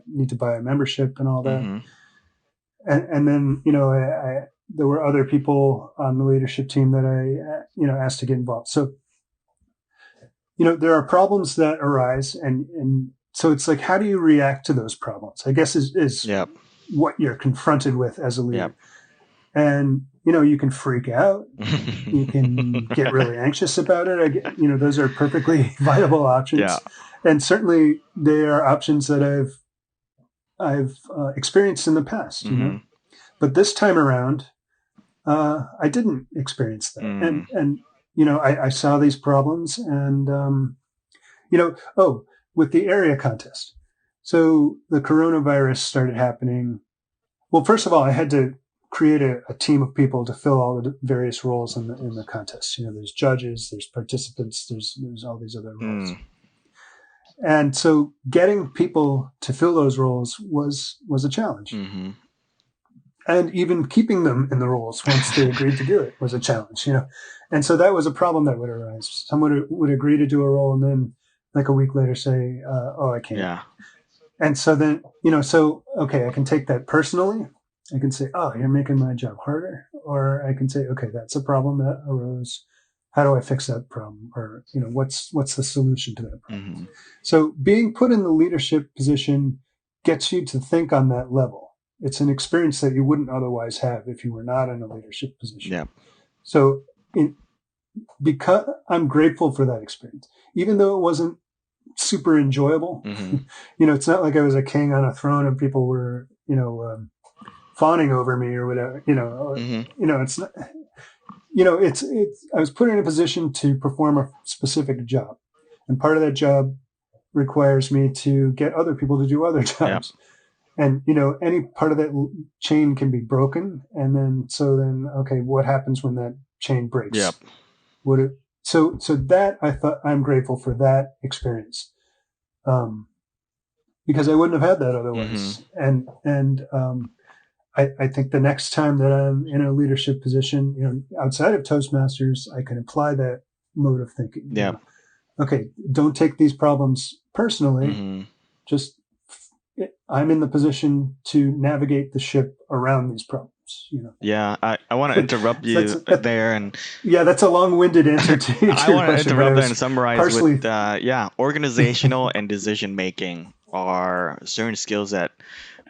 need to buy a membership and all that? Mm-hmm. And then there were other people on the leadership team that I asked to get involved. So there are problems that arise, and so it's like, how do you react to those problems? I guess is Yep. what you're confronted with as a leader. Yep. And you can freak out, you can get really anxious about it. Those are perfectly viable Yeah. options, and certainly they are options that I've experienced in the past. Mm-hmm. But this time around, I didn't experience that, Mm. and I saw these problems, and oh, with the area contest. So the coronavirus started happening. Well, first of all, I had to create a team of people to fill all the various roles in the contest. There's judges, there's participants, there's all these other roles. Mm. And so getting people to fill those roles was a challenge. Mm-hmm. And even keeping them in the roles once they agreed to do it was a challenge. And so that was a problem that would arise. Someone would agree to do a role and then like a week later say, oh, I can't. Yeah. And so then, okay, I can take that personally. I can say, oh, you're making my job harder. Or I can say, okay, that's a problem that arose. How do I fix that problem? Or, what's the solution to that problem? Mm-hmm. So being put in the leadership position gets you to think on that level. It's an experience that you wouldn't otherwise have if you were not in a leadership position. Yeah. So because I'm grateful for that experience, even though it wasn't super enjoyable. Mm-hmm. It's not like I was a king on a throne and people were, fawning over me or whatever. Mm-hmm. It's not. It's. I was put in a position to perform a specific job, and part of that job requires me to get other people to do other jobs. Yep. And any part of that chain can be broken, and then okay, what happens when that chain breaks? Yep. So that I thought I'm grateful for that experience, because I wouldn't have had that otherwise. Mm-hmm. I think the next time that I'm in a leadership position, outside of Toastmasters, I can apply that mode of thinking. Yeah. Okay, don't take these problems personally. Mm-hmm. Just I'm in the position to navigate the ship around these problems. Yeah, I want to interrupt you there, and yeah, that's a long-winded answer to your I want to question, interrupt there and summarize partially... with organizational and decision making are certain skills that,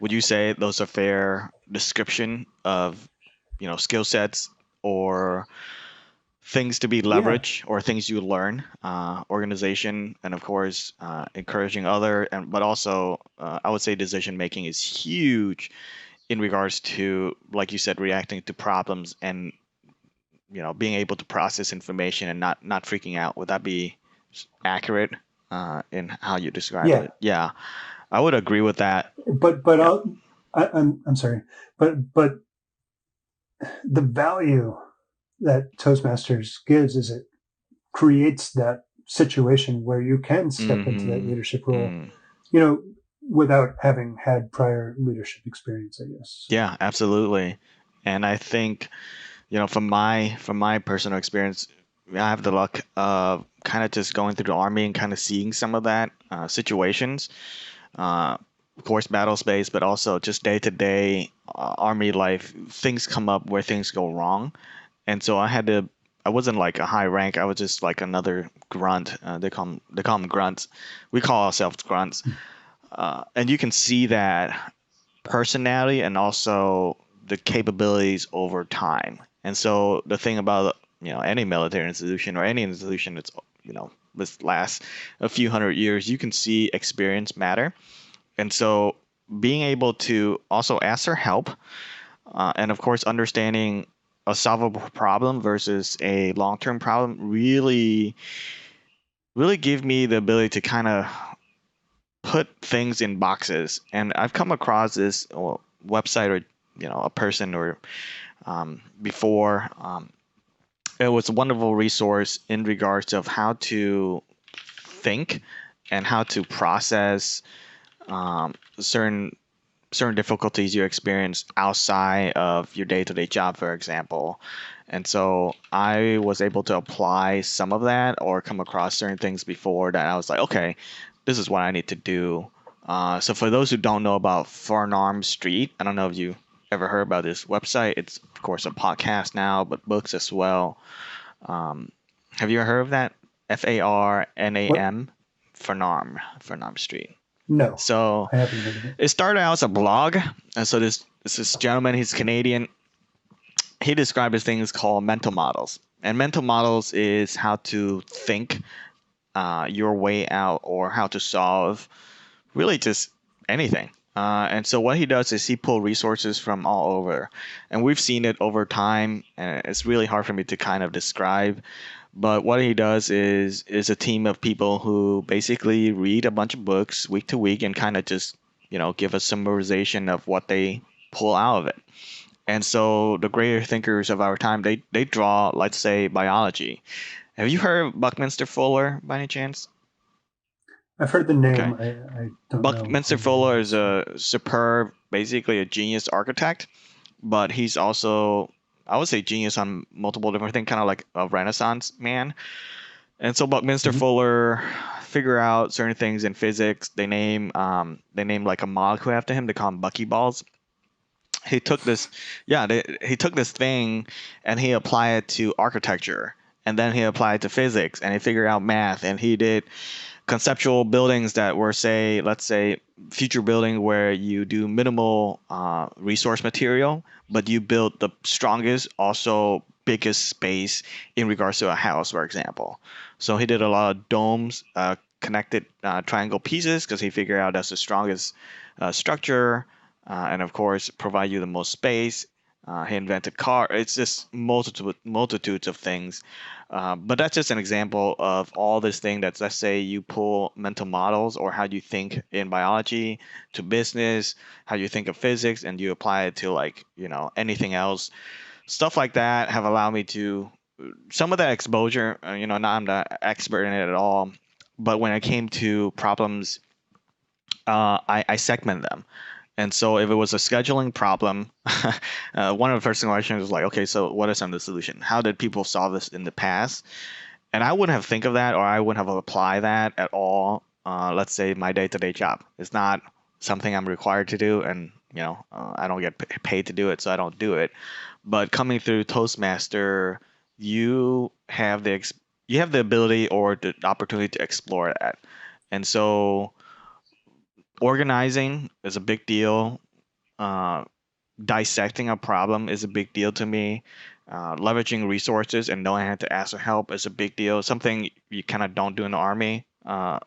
would you say those are fair description of skill sets or things to be leveraged or things you learn, organization, and of course encouraging other, but also I would say decision making is huge in regards to, like you said, reacting to problems and being able to process information and not freaking out. Would that be accurate in how you describe it? Yeah, I would agree with that. But I'm sorry, but the value that Toastmasters gives is it creates that situation where you can step into that leadership role, without having had prior leadership experience, I guess. Yeah, absolutely. And I think, from my personal experience, I have the luck of kind of just going through the army and kind of seeing some of that situations. Of course, battle space, but also just day to day army life. Things come up where things go wrong, and so I wasn't like a high rank. I was just like another grunt. They call them grunts. We call ourselves grunts, and you can see that personality and also the capabilities over time. And so the thing about any military institution or any institution that's this lasts a few hundred years, you can see experience matter. And so being able to also ask for help, and of course understanding a solvable problem versus a long-term problem really give me the ability to kind of put things in boxes. And I've come across this website or a person or before. It was a wonderful resource in regards of how to think and how to process certain difficulties you experience outside of your day-to-day job, for example. And so I was able to apply some of that or come across certain things before that I was like, okay, this is what I need to do. So for those who don't know about Farnarm Street, I don't know if you ever heard about this website. It's of course a podcast now, but books as well. Have you ever heard of that? FARNAM, Farnarm Street. No. So I haven't heard of it. It started out as a blog, and so this gentleman, he's Canadian. He described his things called mental models, and mental models is how to think your way out or how to solve really just anything. And so what he does is he pull resources from all over, and we've seen it over time. And it's really hard for me to kind of describe. But what he does is a team of people who basically read a bunch of books week to week and kind of just give a summarization of what they pull out of it. And so the greater thinkers of our time, they draw, let's say, biology. Have you heard of Buckminster Fuller by any chance? I've heard the Okay. name. I don't know Buckminster who he Fuller is is. a superb, basically a genius architect, but he's also, I would say, genius on multiple different things, kind of like a Renaissance man. And so Buckminster Mhm. Fuller figure out certain things in physics. They name like a molecule after him. They call them buckyballs. He took this, yeah, he took this thing and he applied it to architecture, and then he applied it to physics, and he figured out math, and he did conceptual buildings that were, say, let's say, future building where you do minimal resource material, but you build the strongest, also biggest space in regards to a house, for example. So he did a lot of domes, connected triangle pieces, because he figured out that's the strongest structure, and of course provide you the most space. He invented car. It's just multitudes of things, but that's just an example of all this thing that's, let's say, you pull mental models or how you think in biology to business, how you think of physics, and you apply it to, like, anything else. Stuff like that have allowed me to some of that exposure. Not I'm not expert in it at all, but when it came to problems, I segment them. And so if it was a scheduling problem, one of the first questions was like, okay, so what is some of the solution? How did people solve this in the past? And I wouldn't have think of that, or I wouldn't have applied that at all. Let's say my day-to-day job. It's not something I'm required to do, and I don't get paid to do it, so I don't do it. But coming through Toastmaster, you have you have the ability or the opportunity to explore that. And so organizing is a big deal. Uh, Dissecting a problem is a big deal to me. Leveraging resources and knowing how to ask for help is a big deal. Something you kind of don't do in the army,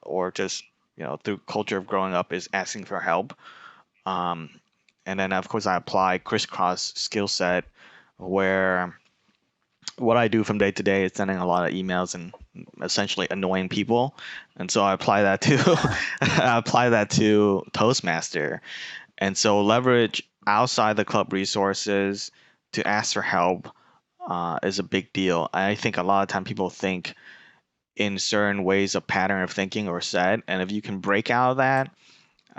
or just through culture of growing up, is asking for help. Um, and then of course I apply crisscross skill set, where what I do from day to day is sending a lot of emails and essentially annoying people, and so I apply that to I apply that to Toastmaster. And so leverage outside the club resources to ask for help is a big deal. I think a lot of time people think in certain ways of pattern of thinking or set, and if you can break out of that,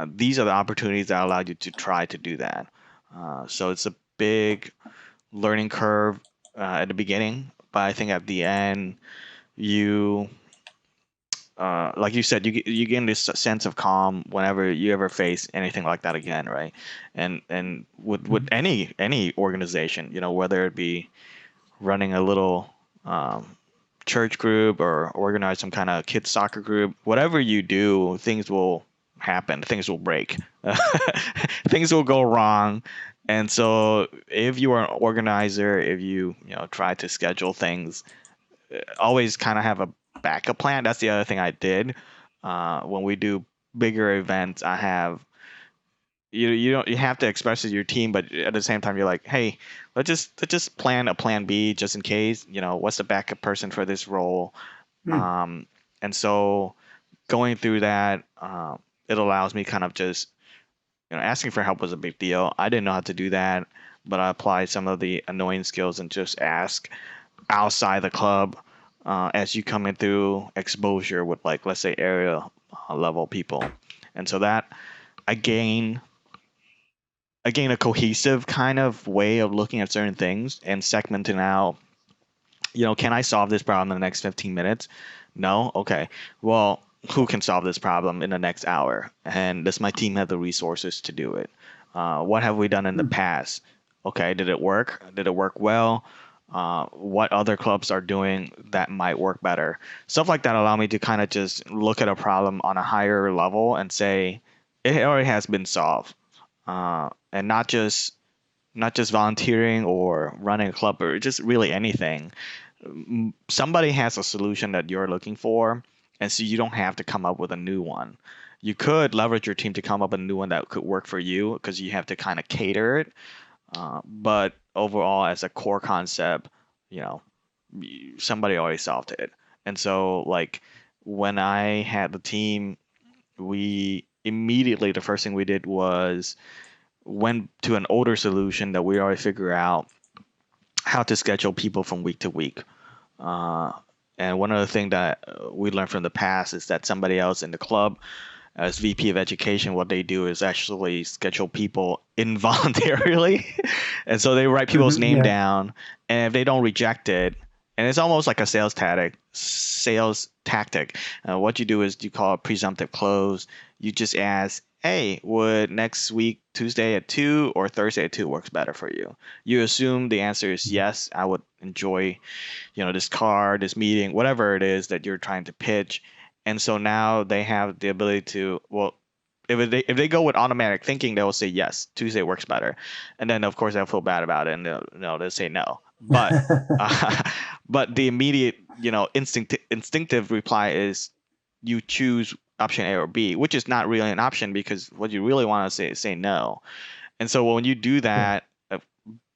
these are the opportunities that allow you to try to do that. So it's a big learning curve at the beginning, but I think at the end, you like you said, you gain this sense of calm whenever you ever face anything like that again, right? And with Mhm. any organization, whether it be running a little um, church group or organize some kind of kids soccer group, whatever you do, things will happen, things will break, things will go wrong. And so if you are an organizer, if you try to schedule things, always kind of have a backup plan. That's the other thing I did. When we do bigger events, I have you don't you have to express to your team, but at the same time you're like, hey, let's just plan a plan B just in case. What's the backup person for this role? Hmm. Um, and so going through that, it allows me kind of just asking for help was a big deal. I didn't know how to do that, but I applied some of the annoying skills and just ask outside the club, as you come in through exposure with, like, let's say, area level people. And so that I gain I gain a cohesive kind of way of looking at certain things and segmenting out, can I solve this problem in the next 15 minutes? No? Okay. Well, who can solve this problem in the next hour? And does my team have the resources to do it? What have we done in the Hmm. past? Okay, did it work? Did it work well? What other clubs are doing that might work better? Stuff like that allow me to kind of just look at a problem on a higher level and say it already has been solved, and not just volunteering or running a club or just really anything. Somebody has a solution that you're looking for, and so you don't have to come up with a new one. You could leverage your team to come up with a new one that could work for you because you have to kind of cater it. But overall, as a core concept, you know, somebody already solved it. And so, like, when I had the team, we immediately, the first thing we did was went to an older solution that we already figured out how to schedule people from week to week. Uh, and one of the things that we learned from the past is that somebody else in the club, as VP of Education, what they do is actually schedule people involuntarily. And so they write people's name Yeah. down, and if they don't reject it, and it's almost like a sales tactic. What you do is you call it presumptive close. You just ask, hey, would next week Tuesday at 2 or Thursday at 2 works better for you? You assume the answer is yes, I would enjoy, this car, this meeting, whatever it is that you're trying to pitch. And so now they have the ability to, well, if they go with automatic thinking, they'll say yes, Tuesday works better, and then of course they'll feel bad about it, and they'll say no. But but the immediate instinctive reply is you choose option A or B, which is not really an option because what you really want to say is say no. And so when you do Yeah. that,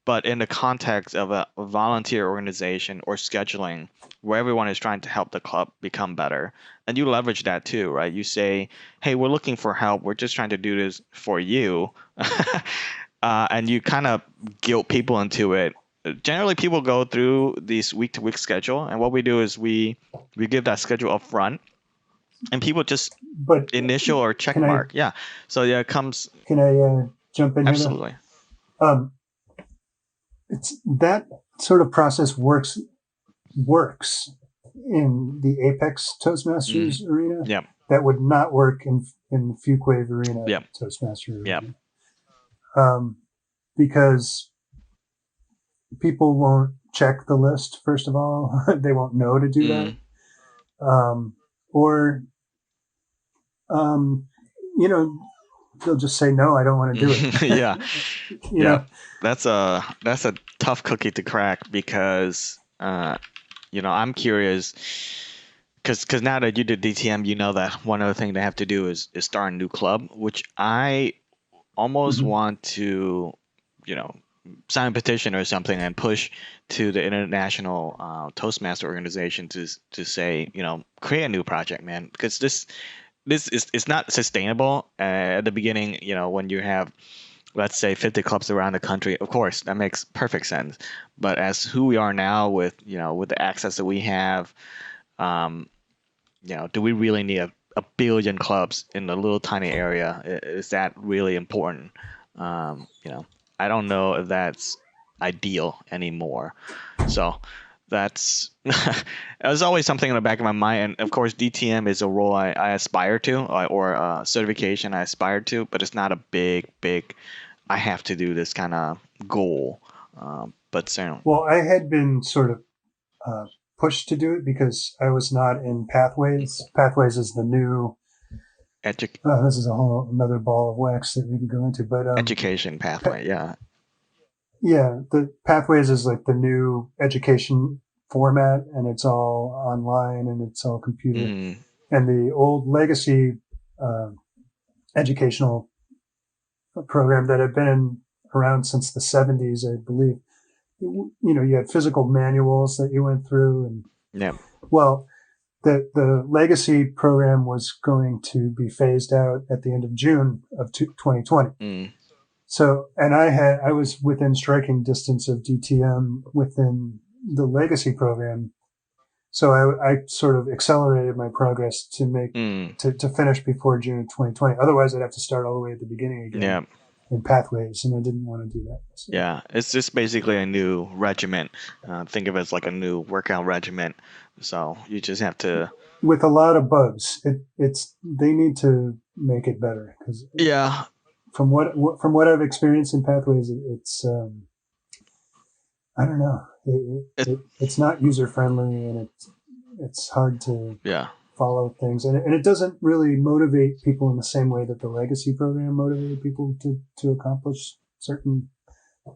but in the context of a volunteer organization or scheduling where everyone is trying to help the club become better, and you leverage that too, right? You say, hey, we're looking for help, we're just trying to do this for you. And you kind of guilt people into it. Generally people go through this week to week schedule, and what we do is we give that schedule up front, and people just But initial or check can I mark. Yeah. So yeah, it comes. jump in here though? Absolutely. Um, it's that sort of process works in the Apex Toastmasters arena. Yep. That would not work in Fuquay Arena Yep. Toastmaster Yep. arena. Because people won't check the list, first of all. They won't know to do that. Or, you know, they'll just say, no, I don't want to do it. Yeah. You know? That's a tough cookie to crack because I'm curious because now that you did DTM, you know that one other thing they have to do is start a new club, which I almost Mhm. want to, sign a petition or something and push to the international Toastmaster organization to say, create a new project, man, because this is it's not sustainable at the beginning. When you have, let's say, 50 clubs around the country, of course that makes perfect sense. But as who we are now with with the access that we have, um, do we really need a billion clubs in a little tiny area? Is that really important? I don't know if that's ideal anymore. So that's there's always something in the back of my mind. And of course, DTM is a role I aspire to, or a certification I aspire to, but it's not a big, I have to do this kind of goal. But so, Well, I had been sort of uh, pushed to do it because I was not in Pathways. Pathways is the new. edu- This is a whole another ball of wax that we could go into, but education pathway, yeah. yeah, the Pathways is like the new education format, and it's all online and it's all computer. Mm, And the old legacy uh, educational program that had been around since the 70s, I believe. You had physical manuals that you went through, and yeah. well, the legacy program was going to be phased out at the end of June of 2020. Mm, So, and I was within striking distance of DTM within the legacy program. So I sort of accelerated my progress to mm, to finish before June of 2020. Otherwise, I'd have to start all the way at the beginning again yeah. in Pathways, and I didn't want to do that. So. Yeah, it's just basically a new regiment. Think of it as like a new workout regiment. So you just have to. With a lot of bugs, it's they need to make it better because Yeah. from what I've experienced in Pathways, it's I don't know, It. it's not user friendly, and it's hard to Yeah. follow things, and it doesn't really motivate people in the same way that the legacy program motivated people to accomplish certain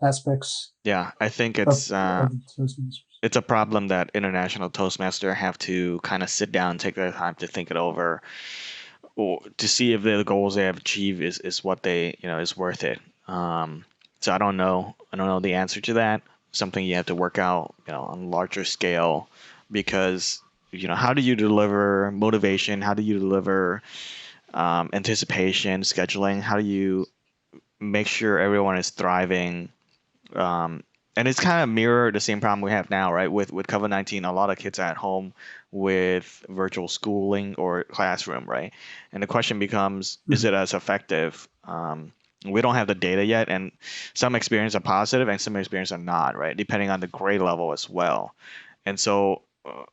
aspects Yeah. I think of the Toastmasters. it's a problem that international Toastmaster have to kind of sit down and take their time to think it over. or to see if the goals they have achieved is what they is worth it. So I don't know the answer to that. Something you have to work out on a larger scale, because how do you deliver motivation? How do you deliver anticipation, scheduling? How do you make sure everyone is thriving? Um, and it's kind of mirror the same problem we have now, right? With COVID-19, a lot of kids are at home with virtual schooling or classroom, right? And the question becomes, is Mhm. it as effective? We don't have the data yet, and some experiences are positive and some experiences are not, right? Depending on the grade level as well. And so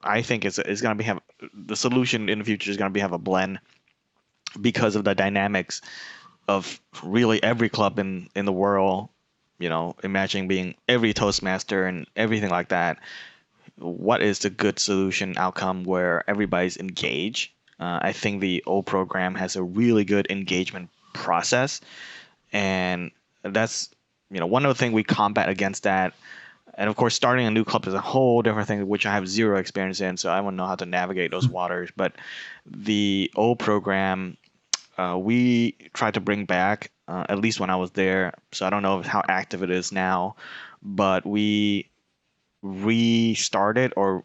I think it's going to be have the solution in the future is going to be have a blend because of the dynamics of really every club in the world. Imagining being every Toastmaster and everything like that. What is the good solution outcome where everybody's engaged? I think the old program has a really good engagement process, and that's one of the things we combat against that. And of course, starting a new club is a whole different thing, which I have zero experience in, so I won't know how to navigate those waters. But the old program, we tried to bring back, at least when I was there. So I don't know how active it is now, but we restarted, or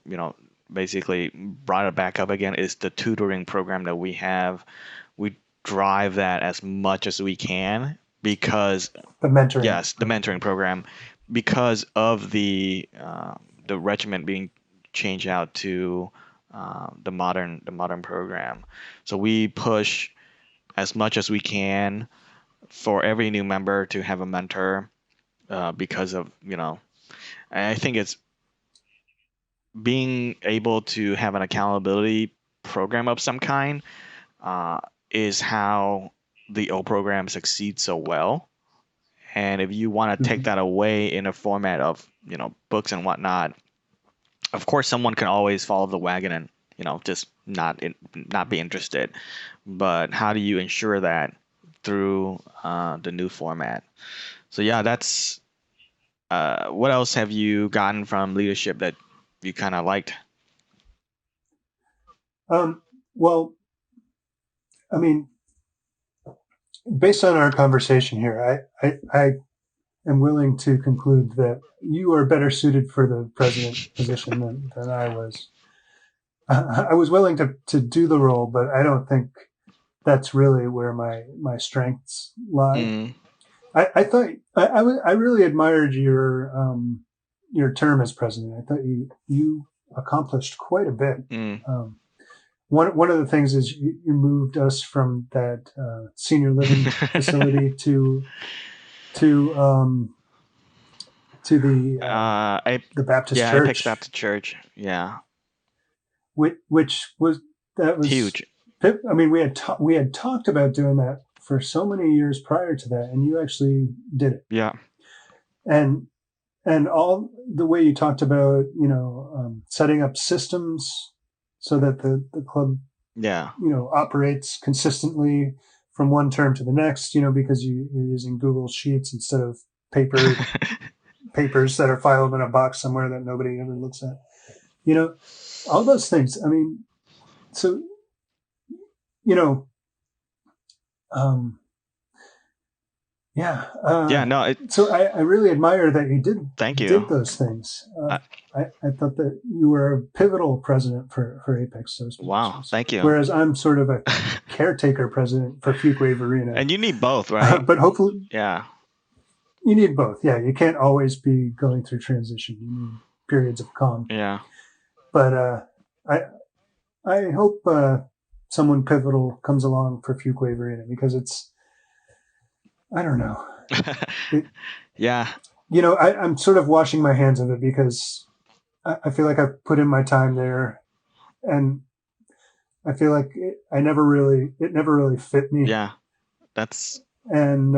basically brought it back up again. Is the tutoring program that we have. We drive that as much as we can because, The mentoring yes, the mentoring program. program, because of the regiment being changed out to the modern program. So we push as much as we can for every new member to have a mentor, because of I think it's being able to have an accountability program of some kind, uh, is how the O program succeeds so well. And if you want to take Mhm. that away in a format of books and whatnot, of course someone can always follow the wagon and just not be interested. But how do you ensure that through the new format? So yeah, that's what else have you gotten from leadership that you kind of liked? Um, well, I mean, based on our conversation here, I am willing to conclude that you are better suited for the president position than I was. I was willing to do the role, but I don't think that's really where my strengths lie. Mm, I thought I really admired your term as president. I thought you accomplished quite a bit. mm. Um, one of the things is you moved us from that senior living facility to um, to I the Baptist Yeah, Apex Church, Baptist Church. Yeah, which was that was. huge. I mean, we had talked about doing that for so many years prior to that, and you actually did it. Yeah. And all the way you talked about, setting up systems so that the club, Yeah. operates consistently from one term to the next, because you're using Google Sheets instead of papers that are filed in a box somewhere that nobody ever looks at. You know, all those things. I mean, so you know, um, yeah. Yeah, no, So I really admire that you thank you. did those things. Uh, I thought that you were a pivotal president for Apex wow, Toastmasters, thank you. whereas I'm sort of a caretaker president for Fuquay Arena. And you need both, right? But hopefully, Yeah. you need both. Yeah, you can't always be going through transition. You need periods of calm. Yeah. But I I hope someone pivotal comes along for Fuquay Arena because it's I don't know. It, Yeah. I'm sort of washing my hands of it because I feel like I've put in my time there, and I feel like it never really fit me. Yeah. That's And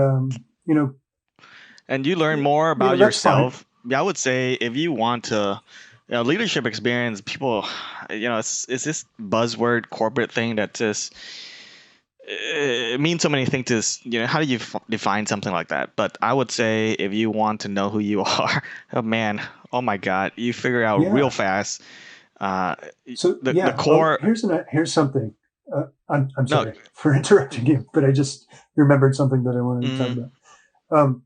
and you learn more about that's fine. yourself. Yeah, I would say if you want to, leadership experience, people, it's this buzzword corporate thing that just it means so many things. How do you define something like that? But I would say if you want to know who you are, oh man, oh my God, you figure out real Yeah. fast. Uh, So the yeah. Well, core. here's something. I'm No. sorry for interrupting you, but I just remembered something that I wanted to talk Mm, about. Um,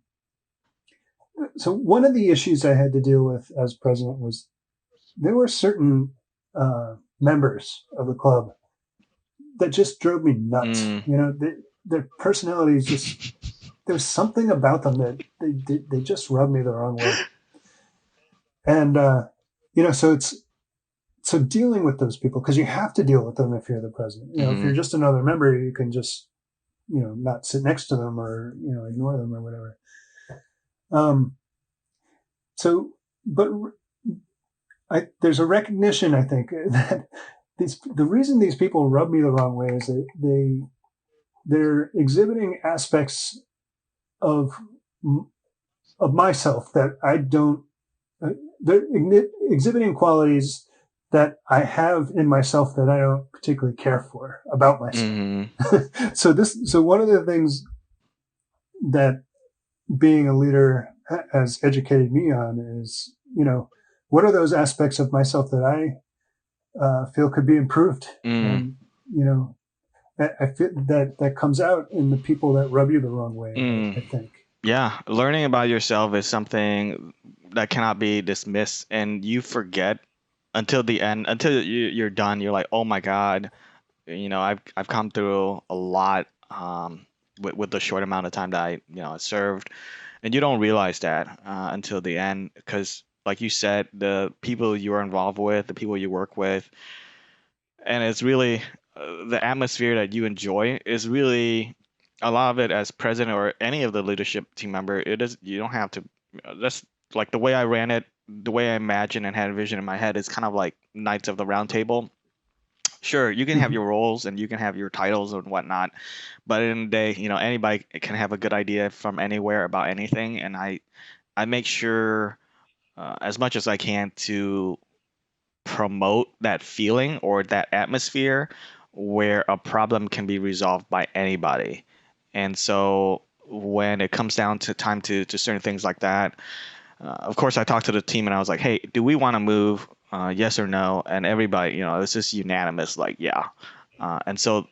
so one of the issues I had to deal with as president was there were certain members of the club that just drove me nuts. mm, Their personalities just there was something about them that they just rubbed me the wrong way. And so it's dealing with those people because you have to deal with them if you're the president. If you're mm, just another member, you can just not sit next to them or ignore them or whatever. Um, so, but there's a recognition, I think, that the reason these people rub me the wrong way is they're exhibiting aspects of of myself that I don't. They're exhibiting qualities that I have in myself that I don't particularly care for about myself. mm, So one of the things that being a leader has educated me on is, what are those aspects of myself that I feel could be improved? mm, And, you know, I feel that comes out in the people that rub you the wrong way, I mm. think. Yeah, learning about yourself is something that cannot be dismissed, and you forget until the end, until you're done. You're like, oh my God, I've come through a lot with the short amount of time that I served, and you don't realize that until the end, because like you said, the people you're involved with, the people you work with, and it's really the atmosphere that you enjoy is really a lot of it as president or any of the leadership team member. It is you don't have to. That's like the way I ran it, the way I imagined and had a vision in my head is kind of like Knights of the Round Table. Sure, you can have your roles and you can have your titles and whatnot, but in the day, anybody can have a good idea from anywhere about anything, and I make sure as much as I can to promote that feeling or that atmosphere where a problem can be resolved by anybody. And so when it comes down to time to certain things like that, of course, I talked to the team and I was like, hey, do we want to move? Yes or no? And everybody, it's just unanimous, like, yeah. And so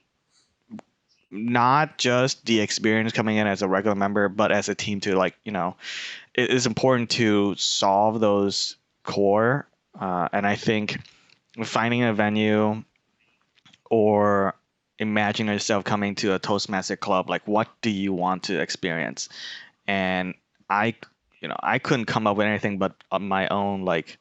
not just the experience coming in as a regular member, but as a team to like, it is important to solve those core. And I think finding a venue or imagine yourself coming to a Toastmaster club, like what do you want to experience? And I, I couldn't come up with anything but my own like,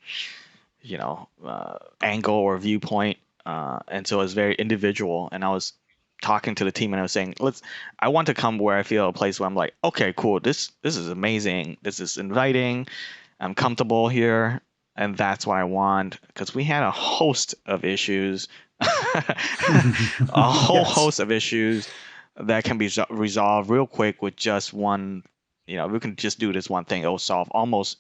angle or viewpoint. And so it was very individual. And I was talking to the team and I was saying, I want to come where I feel a place where I'm like, okay, cool. This is amazing. This is inviting. I'm comfortable here. And that's what I want because we had a host of issues, a whole Yes. host of issues that can be resolved real quick with just one. We can just do this one thing. It'll solve almost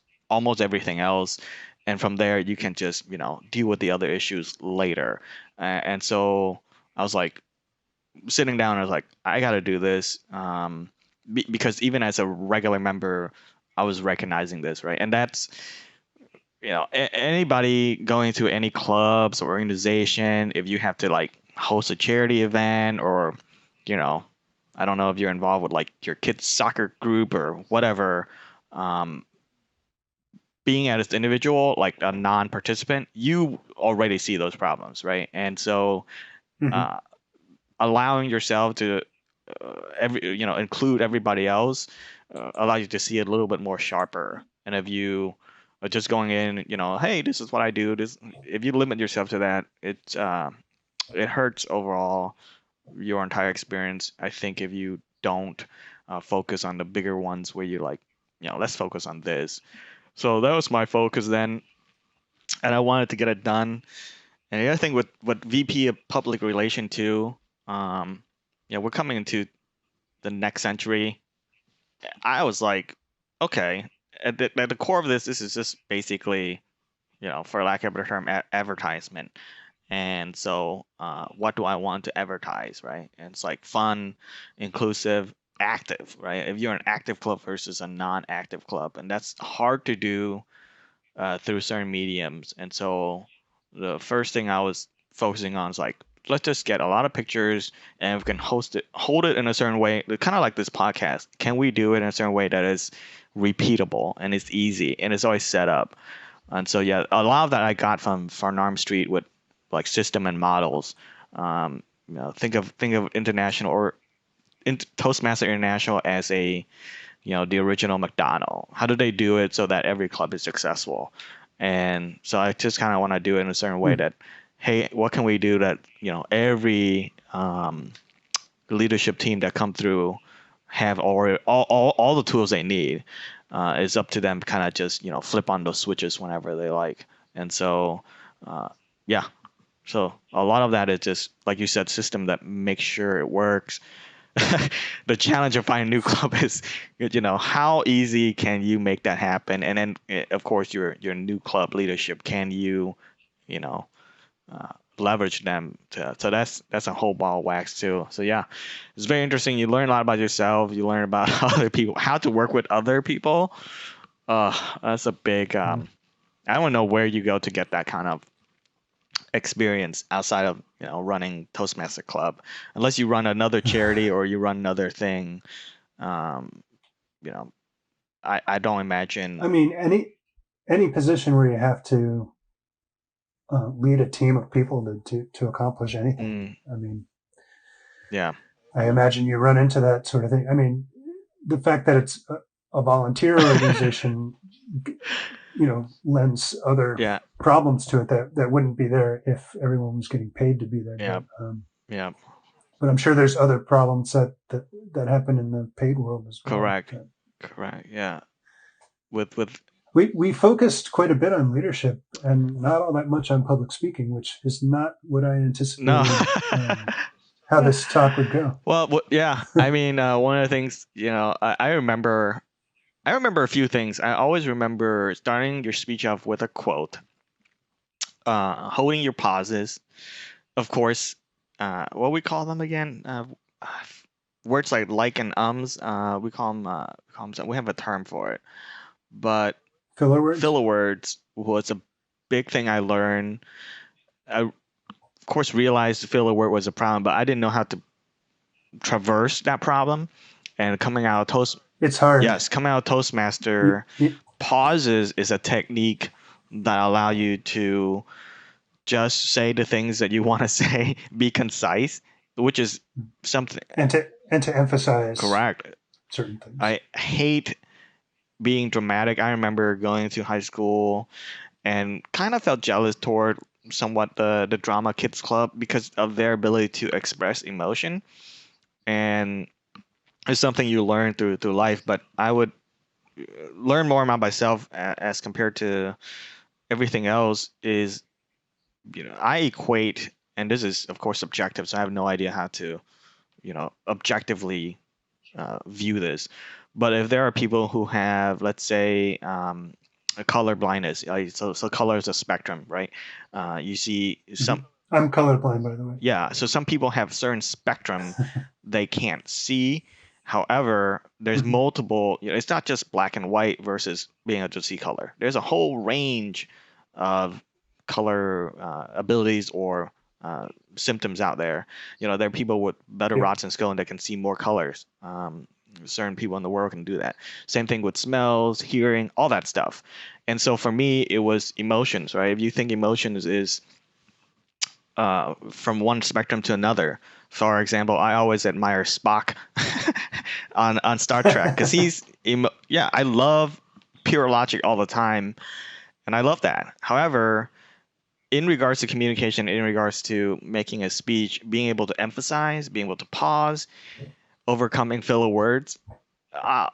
everything else, and from there you can just deal with the other issues later. And so I was like sitting down. I was like, I got to do this because even as a regular member, I was recognizing this, right, and that's anybody going to any clubs or organization, if you have to like host a charity event or, you know, I don't know if you're involved with like your kids' soccer group or whatever, um, being as an individual, like a non-participant, you already see those problems, right? And so, Mhm. uh, allowing yourself to include everybody else allows you to see it a little bit more sharper. And if you are just going in, hey, this is what I do. This if you limit yourself to that, it hurts overall your entire experience. I think if you don't focus on the bigger ones where you like, let's focus on this. So that was my focus then, and I wanted to get it done. And the other thing with VP of Public Relation too, um, we're coming into the next century. I was like, okay, at the core of this is just basically, for lack of a better term, advertisement. And so, what do I want to advertise, right? And it's like fun, inclusive, active, right? If you're an active club versus a non-active club, and that's hard to do through certain mediums. And so, the first thing I was focusing on is like let's just get a lot of pictures and we can hold it in a certain way, kind of like this podcast. Can we do it in a certain way that is repeatable and it's easy and it's always set up? And so yeah, a lot of that I got from Farnham Street with like system and models. Think of international or Toastmaster International as a the original McDonald. How do they do it so that every club is successful? And so I just kind of want to do it in a certain way Hmm. that, hey, what can we do that every leadership team that come through have all the tools they need. It's up to them kind of just flip on those switches whenever they like. And so yeah, so a lot of that is just like you said, system that makes sure it works. The challenge of finding a new club is, how easy can you make that happen? And then, of course, your new club leadership, can you, you know, leverage them so that's a whole ball of wax too. So yeah, it's very interesting. You learn a lot about yourself. You learn about other people, how to work with other people. That's a big. Hmm. I don't know where you go to get that kind of experience outside of running Toastmaster Club, unless you run another charity or you run another thing. Um, you know, I don't I imagine. mean, any position where you have to lead a team of people to accomplish anything. Mm, I mean, yeah, I imagine you run into that sort of thing. I mean, the fact that it's a volunteer organization, lends other yeah, problems to it that wouldn't be there if everyone was getting paid to be there. yeah, yeah. But I'm sure there's other problems that happen in the paid world as well. Correct, correct. Yeah, with We focused quite a bit on leadership and not all that much on public speaking, which is not what I no. anticipated how this talk would go. Well, yeah. I mean, one of the things, I remember a few things. I always remember starting your speech off with a quote, holding your pauses, of course. What we call them again? Words like and ums. We have a term for it, but Filler words? filler words was a big thing I learned. I, of course, realized the filler word was a problem, but I didn't know how to traverse that problem. And It's hard. coming out of You, Toastmaster, you, pauses is a technique that allow you to just say the things that you want to say, be concise, which is something and to emphasize correct. certain things. I hate being dramatic. I remember going to high school and kind of felt jealous toward somewhat the drama kids club because of their ability to express emotion, and it's something you learn through life. But I would learn more about myself as compared to everything else is, I equate, and this is of course subjective, so I have no idea how to objectively view this. But if there are people who have, let's say, a color blindness, so color is a spectrum, right? You see Mhm. some, I'm colorblind, by the way. yeah. So some people have certain spectrum they can't see. However, there's Mhm. multiple. It's not just black and white versus being able to see color. There's a whole range of color abilities or symptoms out there. There are people with better Yeah. rods and skill and that can see more colors. Certain people in the world can do that. Same thing with smells, hearing, all that stuff. And so for me, it was emotions, right? If you think emotions is from one spectrum to another. For example, I always admire Spock on Star Trek because yeah, I love pure logic all the time, and I love that. However, in regards to communication, in regards to making a speech, being able to emphasize, being able to pause, overcoming filler words, uh,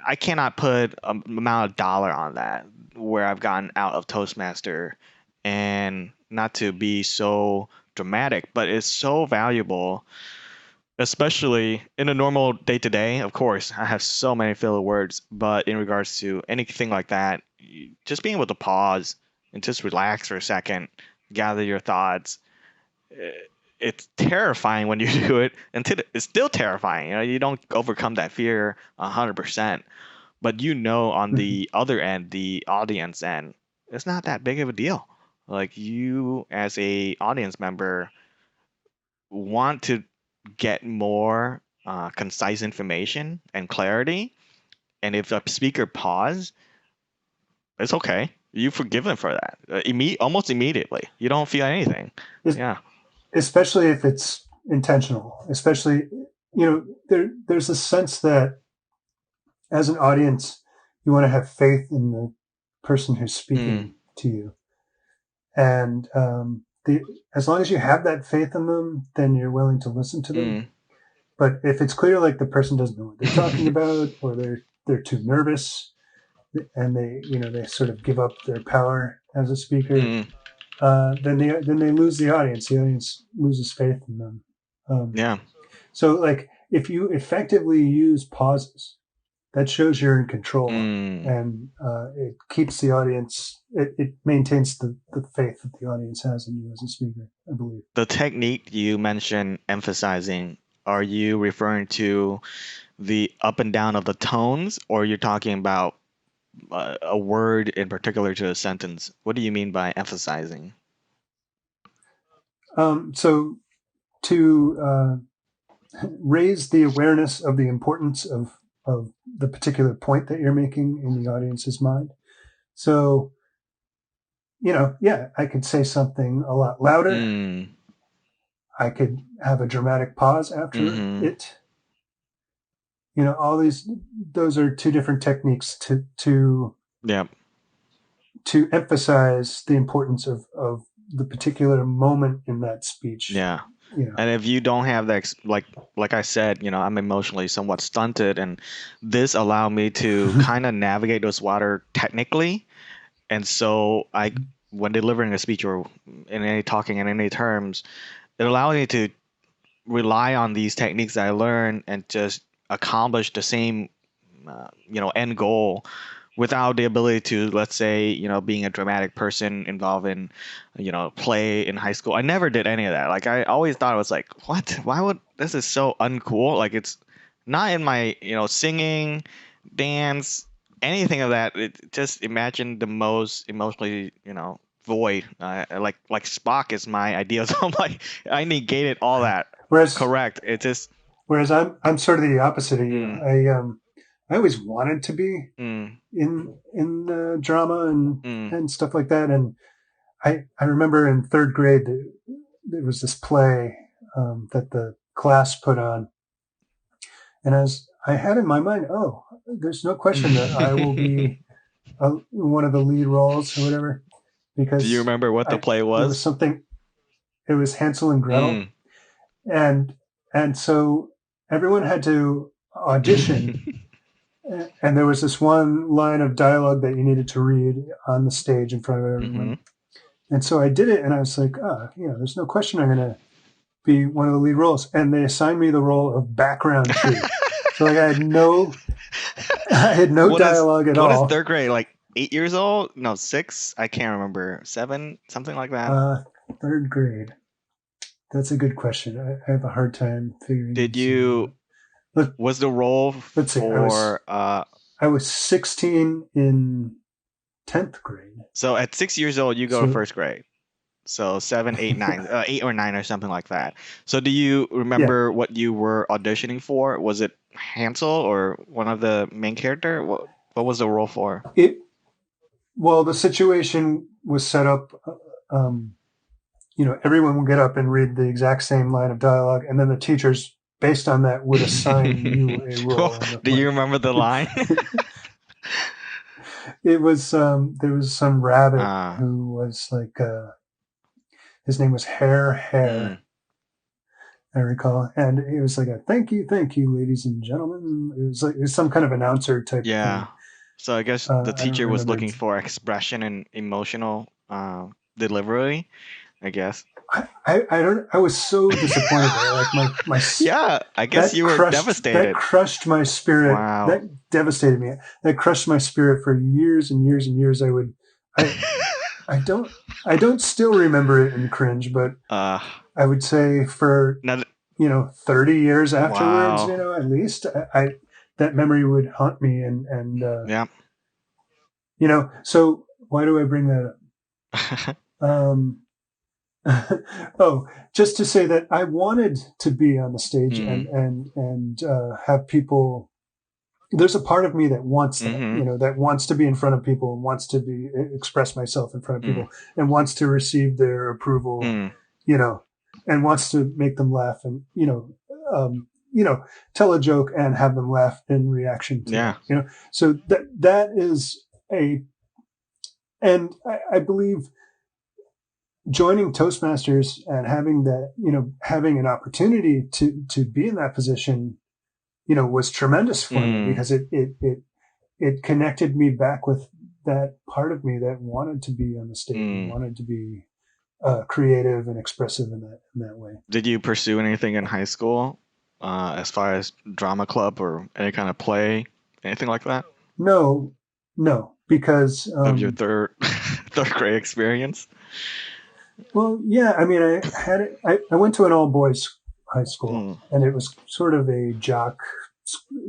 I cannot put an amount of dollar on that where I've gotten out of Toastmaster, and not to be so dramatic, but it's so valuable, especially in a normal day to day. Of course, I have so many filler words, but in regards to anything like that, just being able to pause and just relax for a second, gather your thoughts. eh, It's terrifying when you do it, and it's still terrifying. You don't overcome that fear 100%, but on Mhm. the other end, the audience end, it's not that big of a deal. Like you as a audience member want to get more concise information and clarity, and if a speaker pause, it's okay. You forgive them for that. Almost immediately. You don't feel anything. Yeah. especially if it's intentional. Especially, there's a sense that as an audience, you want to have faith in the person who's Mm, speaking to you, and as long as you have that faith in them, then you're willing to listen to them. mm. But if it's clear like the person doesn't know what they're talking about, or they're too nervous, and they sort of give up their power as a speaker, Mm, then they lose the audience. The audience loses faith in them. Um, yeah. so like if you effectively use pauses, that shows you're in control, Mm. and it keeps the audience. It maintains the faith that the audience has in you as a speaker, I believe. The technique you mentioned emphasizing, are you referring to the up and down of the tones, or you're talking about a word in particular to a sentence? What do you mean by emphasizing? So to raise the awareness of the importance of the particular point that you're making in the audience's mind. So, yeah, I could say something a lot louder. Mm, I could have a dramatic pause after mm-hmm. it. All those are two different techniques Yeah, to emphasize the importance of the particular moment in that speech. yeah. You know, And if you don't have that, like I said, I'm emotionally somewhat stunted, and this allowed me to kind of navigate those water technically. And so when delivering a speech or in any talking in any terms, it allowed me to rely on these techniques that I learned and just accomplish the same, end goal without the ability to, let's say, being a dramatic person involved in, play in high school. I never did any of that. Like I always thought it was like, what? Why would this is so uncool? Like it's not in my, singing, dance, anything of that. It just imagine the most emotionally, void. Like Spock is my idea. So I'm like, I negated all that. whereas Correct. It just, whereas I'm sort of the opposite of you. mm, I always wanted to be mm, in drama mm, and stuff like that. And I remember in third grade there was this play that the class put on, and I had in my mind, oh, there's no question that I will mm. be one of the lead roles or whatever, Do you because remember what the play it was was? something. It was Hansel and Gretel, Mm. and so everyone had to audition, and there was this one line of dialogue that you needed to read on the stage in front of Hmm. everyone. And so I did it, and I was like, there's no question I'm going to be one of the lead roles. And they assigned me the role of background two. So like I had no What is dialogue at what is all. third grade? Like 8 years old? No, six? I can't remember. Seven? Something like that. Uh, third grade. That's a good question. I have a hard time figuring Did these things you out. Let, was the role let's see. for I was 16 in 10th grade. so at 6 years old you go to So first grade. So seven, eight, nine, 8 or 9 or something like that. So do you yeah, remember what you were auditioning for? Was it Hansel or one of the main character? What was the role for? it well the situation was set up. Everyone would get up and read the exact same line of dialogue, and then the teachers, based on that, would assign you a role in the Do you play. remember the line? It was there was some rabbit Ah, who was like his name was Hare mm, Hare, I recall, and it was like a thank you, ladies and gentlemen. It was some kind of announcer type yeah. thing. So I guess the I don't teacher was remember. looking for expression and emotional delivery, I guess. I don't. I was so disappointed. Like my Yeah, I guess you were that devastated. crushed my spirit. Wow. That devastated me. That crushed my spirit for years and years and years. I I don't I don't still remember it and cringe, but uh, I would say for now, 30 years afterwards, wow. at least that memory would haunt me, and Yeah. so why do I bring that up? Um, Oh, just to say that I wanted to be on the stage Mm, and have people. There's a part of me that wants that, mm-hmm. that wants to be in front of people and wants to be express myself in front of Mm, people and wants to receive their approval, mm, you know, and wants to make them laugh and um, tell a joke and have them laugh in reaction to yeah. that. So that is a and I believe joining Toastmasters and having that, having an opportunity to be in that position, was tremendous for me Mm, because it connected me back with that part of me that wanted to be on the stage and mm. wanted to be creative and expressive in that way. Did you pursue anything in high school, as far as drama club or any kind of play, anything like that? No, no, because Of your third third grade experience? well, yeah, I mean, I had it. I went to an all boys high school, Mm, and it was sort of a jock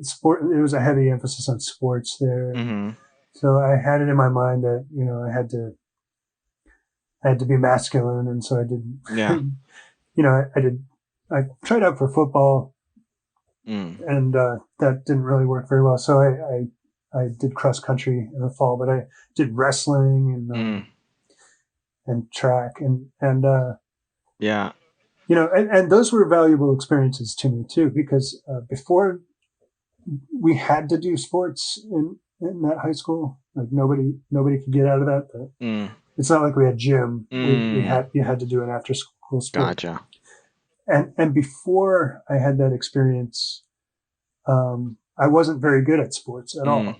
sport. It was a heavy emphasis on sports there, and mm-hmm. so I had it in my mind that I had to be masculine, and so I did. Yeah. I did. I tried out for football, Mm, and that didn't really work very well. So I did cross country in the fall, but I did wrestling mm, and track and yeah. and those were valuable experiences to me too because before we had to do sports in that high school. Like nobody could get out of that. But Mm, it's not like we had gym. We mm, had you had to do an after school sport. gotcha. And before I had that experience, I wasn't very good at sports at Mm, all.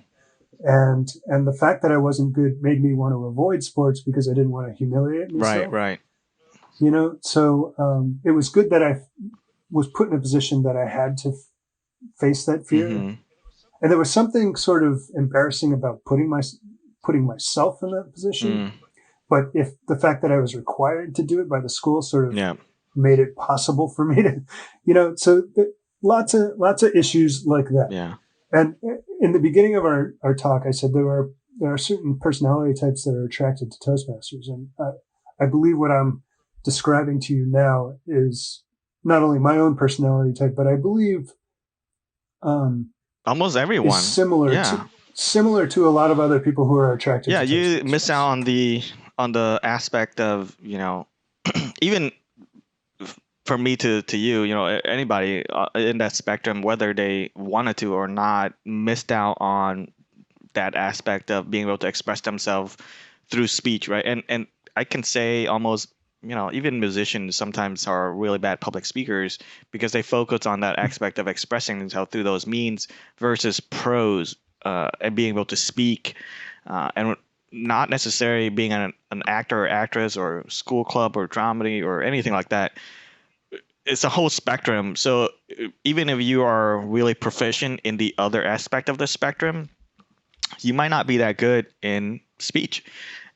And the fact that I wasn't good made me want to avoid sports because I didn't want to humiliate right, myself. right. So it was good that I was put in a position that I had to face that fear. Mm-hmm. And there was something sort of embarrassing about putting myself in that position. Mm, But if the fact that I was required to do it by the school sort of yeah. made it possible for me to, so lots of issues like that. Yeah. And in the beginning of our talk, I said there are certain personality types that are attracted to Toastmasters, and I believe what I'm describing to you now is not only my own personality type, but I believe um, Almost is everyone. Yeah. similar to a lot of other people who are attracted Yeah, to you miss out Toastmasters. on the aspect of, even for me to you, anybody in that spectrum, whether they wanted to or not, missed out on that aspect of being able to express themselves through speech, right? And I can say almost, even musicians sometimes are really bad public speakers because they focus on that aspect of expressing themselves through those means versus prose, and being able to speak, and not necessarily being an actor or actress or school club or dramedy or anything like that. It's a whole spectrum. So even if you are really proficient in the other aspect of the spectrum, you might not be that good in speech.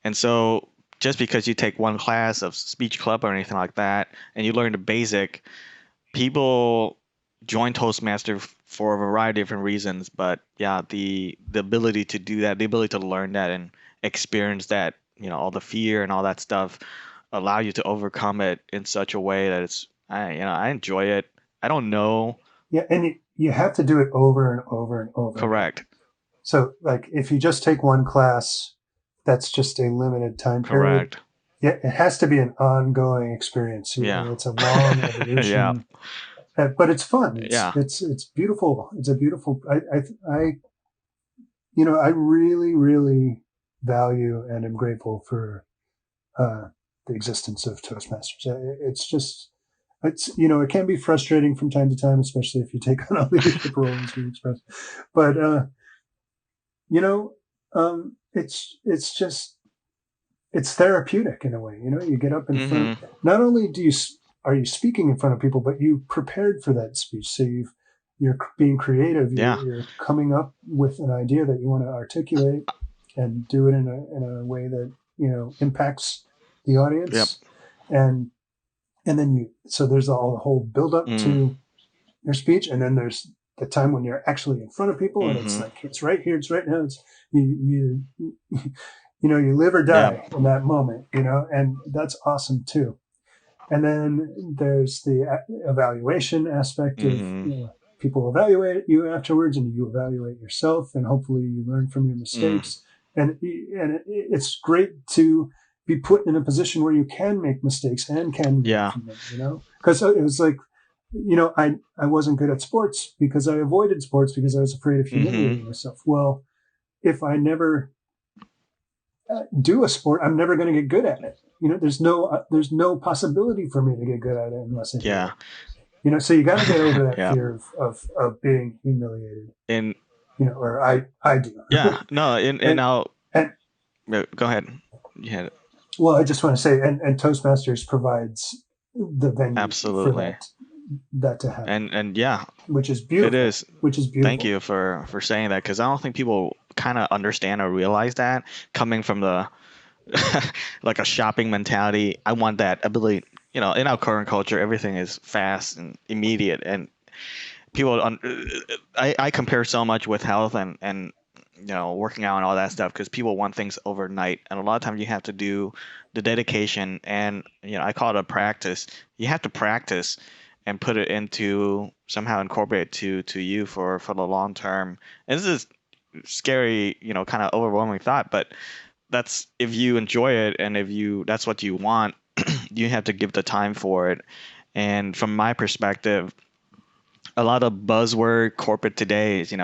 And so just because you take one class of speech club or anything like that and you learn the basic, people join Toastmaster for a variety of different reasons. But yeah, the ability to do that, the ability to learn that and experience that, all the fear and all that stuff, allow you to overcome it in such a way that I enjoy it. I don't know. Yeah, and you have to do it over and over and over again. Correct. So, like, if you just take one class, that's just a limited time period. Correct. Yeah, it has to be an ongoing experience. Yeah. It's a long Yeah. evolution, but it's fun. It's Yeah. it's beautiful. It's a beautiful. I really really value and am grateful for the existence of Toastmasters. It's just it can be frustrating from time to time, especially if you take on a leadership role as we express. But you know, it's just it's therapeutic in a way. You get up in front. Mm-hmm. Not only are you speaking in front of people, but you prepared for that speech. So you're being creative. Yeah. You're coming up with an idea that you want to articulate and do it in a way that impacts the Yep. audience. And then so there's all the whole build up Mm. to your speech, and then there's the time when you're actually in front of people, and it's Mm-hmm. like it's right here, it's right now. It's you live or Yep. die in that moment, and that's awesome too. And then there's the evaluation aspect of, Mm-hmm. people evaluate you afterwards, and you evaluate yourself, and hopefully you learn from your Mm. mistakes. And it's great to be put in a position where you can make mistakes and can learn Yeah. from them. Because it was like, I wasn't good at sports because I avoided sports because I was afraid of Mm-hmm. humiliating myself. Well, if I never do a sport, I'm never going to get good at it. There's no possibility for me to get good at it unless I do Yeah. it. So you got to get over that Yeah. fear of being humiliated. And Or I do. yeah, no, and and now and go ahead. You had it. well, I just want to say, and Toastmasters provides the venue for Absolutely. that to happen, And yeah, which is it beautiful. is. Which is Thank beautiful. you for saying that, because I don't think people kind of understand or realize that, coming from the like a shopping mentality. I want that ability. In our current culture, everything is fast and immediate, and people. I compare so much with health and working out and all that stuff, because people want things overnight, and a lot of times you have to do the dedication, and I call it a practice. You have to practice and put it into, somehow incorporate it to you for the long term. And this is scary, kind of overwhelming thought, but that's, if you enjoy it and if you that's what you want, you have to give the time for it. And from my perspective, a lot of buzzword corporate today is,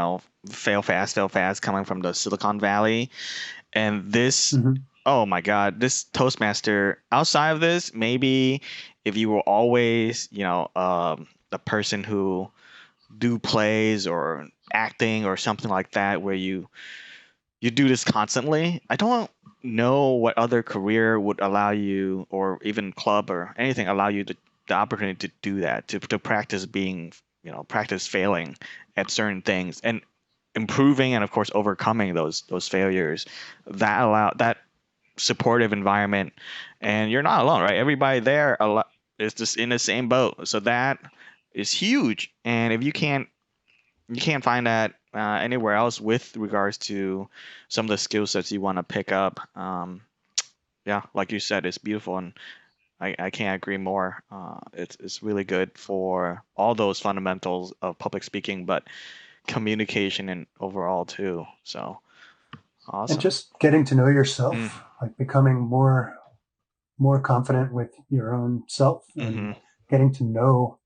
fail fast, coming from the Silicon Valley. And this, Hmm. oh my God, this Toastmaster, outside of this, maybe if you were always, the person who do plays or acting or something like that, where you do this constantly, I don't know what other career would allow you, or even club or anything, allow you the opportunity to do that, to practice being, practice failing at certain things and improving, and of course overcoming those failures. That supportive environment, and you're not alone, right? Everybody there is just in the same boat, so that is huge. And if you can't find that anywhere else with regards to some of the skill sets you want to pick up. Yeah, like you said, it's beautiful, and I can't agree more. It's really good for all those fundamentals of public speaking, but communication and overall too. So And awesome. just getting to know Mm, yourself, like becoming more confident with your own self, hmm. and getting to know,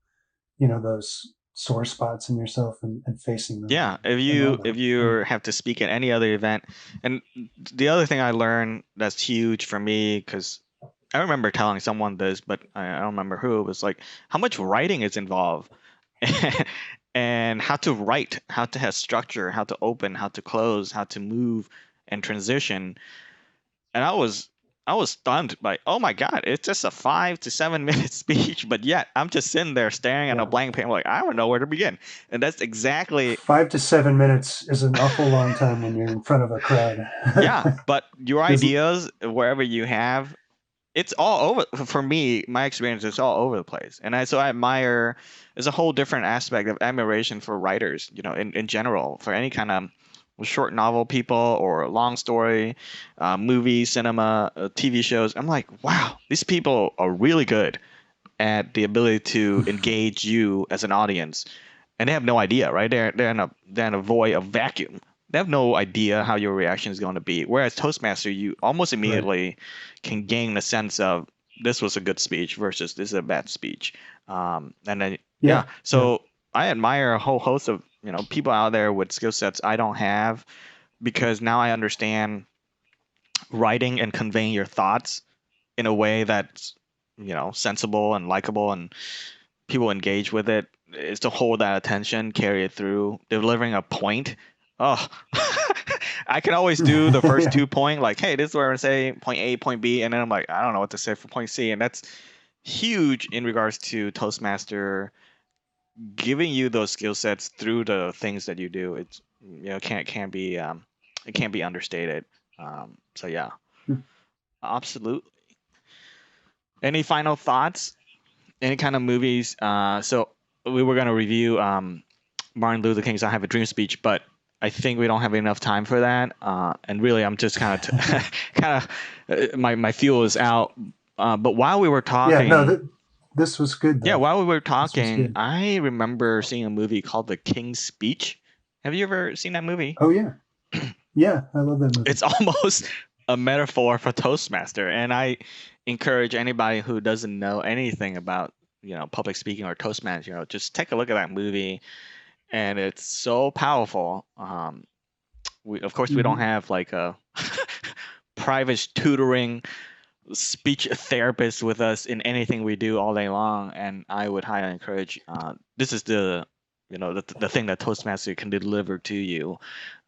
those sore spots in yourself, and facing them, Yeah, if and you own if them. you have to speak at any other event, and the other thing I learned that's huge for me, because I remember telling someone this, but I don't remember who. It was like how much writing is involved, and how to write, how to have structure, how to open, how to close, how to move and transition. And I was stunned by, oh my God, it's just a 5 to 7 minute speech, but yet I'm just sitting there staring at a Yeah. blank page. I'm like, I don't know where to begin. And that's exactly. 5 to 7 minutes is an awful long time when you're in front of a crowd. Yeah, but your There's ideas, wherever you have, it's all over. For me, my experience, it's all over the place. And I admire, there's a whole different aspect of admiration for writers, in general, for any kind of short novel people or long story, movies, cinema, TV shows. I'm like, wow, these people are really good at the ability to engage you as an audience, and they have no idea, right? They're in a void of vacuum. They have no idea how your reaction is going to be. Whereas Toastmaster, you almost right. immediately can gain the sense of, this was a good speech versus this is a bad speech. And then yeah, Yeah. Yeah. so I admire a whole host of people out there with skill sets I don't have, because now I understand writing and conveying your thoughts in a way that's sensible and likable, and people engage with it, is to hold that attention, carry it through, delivering a point. Oh, I can always do the first Yeah. 2 point, like, hey, this is what I'm gonna say, point A, point B, and then I'm like, I don't know what to say for point C, and that's huge in regards to Toastmaster giving you those skill sets through the things that you do. It's can't be it can't be understated. So yeah, absolutely. Any final thoughts? Any kind of movies? So we were gonna review Martin Luther King's "I Have a Dream" speech, but I think we don't have enough time for that. And really, I'm just kind of, kind of, my fuel is out. But while we were Yeah. No. talking, this was good Yeah, though. while we were This was talking, good. I remember seeing a movie called The King's Speech. Have you ever seen that movie? Oh yeah, yeah. I love that movie. It's almost a metaphor for Toastmaster, and I encourage anybody who doesn't know anything about, public speaking or Toastmaster, just take a look at that movie, and it's so powerful. Of course, we don't Hmm. have like a private tutoring speech therapist with us in anything we do all day long, and I would highly encourage. This is the thing that Toastmaster can deliver to you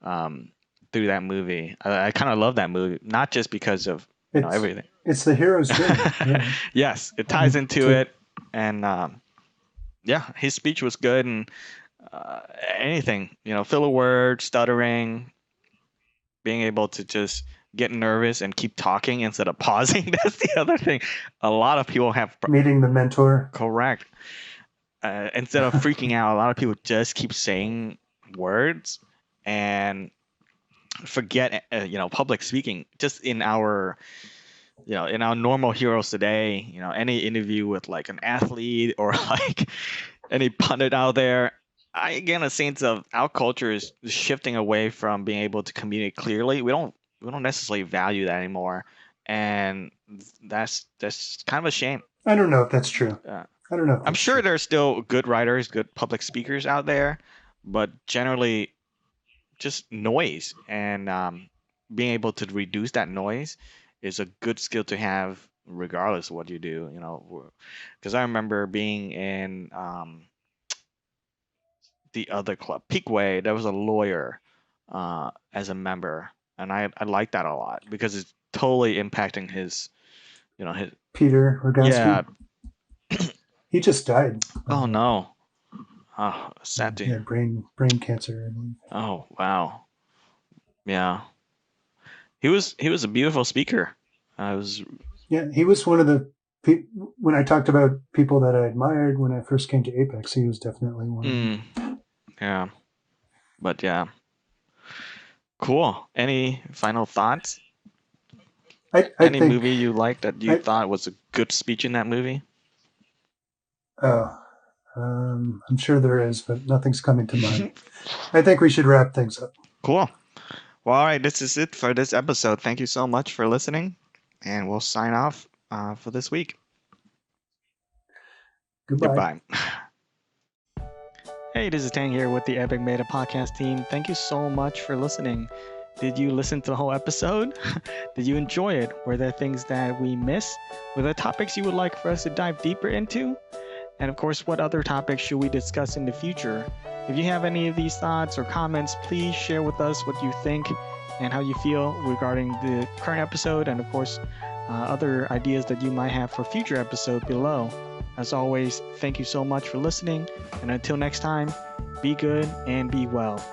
um, through that movie. I kind of love that movie, not just because of It's everything. it's the hero's journey. Yeah. Yes, it I ties mean, into to it, and yeah, his speech was good, and uh, anything, fill a word, stuttering, being able to just get nervous and keep talking instead of pausing. That's the other thing. A lot of people have meeting the mentor. correct. Instead of freaking out, a lot of people just keep saying words and forget, public speaking. Just in our normal heroes today, any interview with like an athlete or like any pundit out there, I get a sense of our culture is shifting away from being able to communicate clearly. We don't necessarily value that anymore, and that's kind of a shame. I don't know if that's true. Uh, I don't know if I'm that's sure true. there's still good writers, good public speakers out there, but generally just noise and being able to reduce that noise is a good skill to have regardless of what you do. Because I remember being in the other club, Peakway. There was a lawyer as a member, and I like that a lot because it's totally impacting his Peter yeah. Rogaski. He just died, by the Oh way. no. Oh, Yeah, sad to he had hear. brain cancer, I believe. Oh wow. Yeah. He was a beautiful speaker. I was Yeah, he was one of the when I talked about people that I admired when I first came to Apex. He was definitely one of them. mm, yeah, but yeah, cool. Any final thoughts? I Any think movie you liked that you I thought was a good speech in that movie? oh I'm sure there is, but nothing's coming to mind. I think we should wrap things up. Cool. Well, all right, this is it for this episode. Thank you so much for listening, and we'll sign off for this week. Goodbye. Goodbye. Hey, this is Tang here with the Epic Meta podcast team. Thank you so much for listening. Did you listen to the whole episode? Did you enjoy it? Were there things that we missed? Were there topics you would like for us to dive deeper into? And of course, what other topics should we discuss in the future? If you have any of these thoughts or comments, please share with us what you think and how you feel regarding the current episode, and of course, other ideas that you might have for future episodes below. As always, thank you so much for listening, and until next time, be good and be well.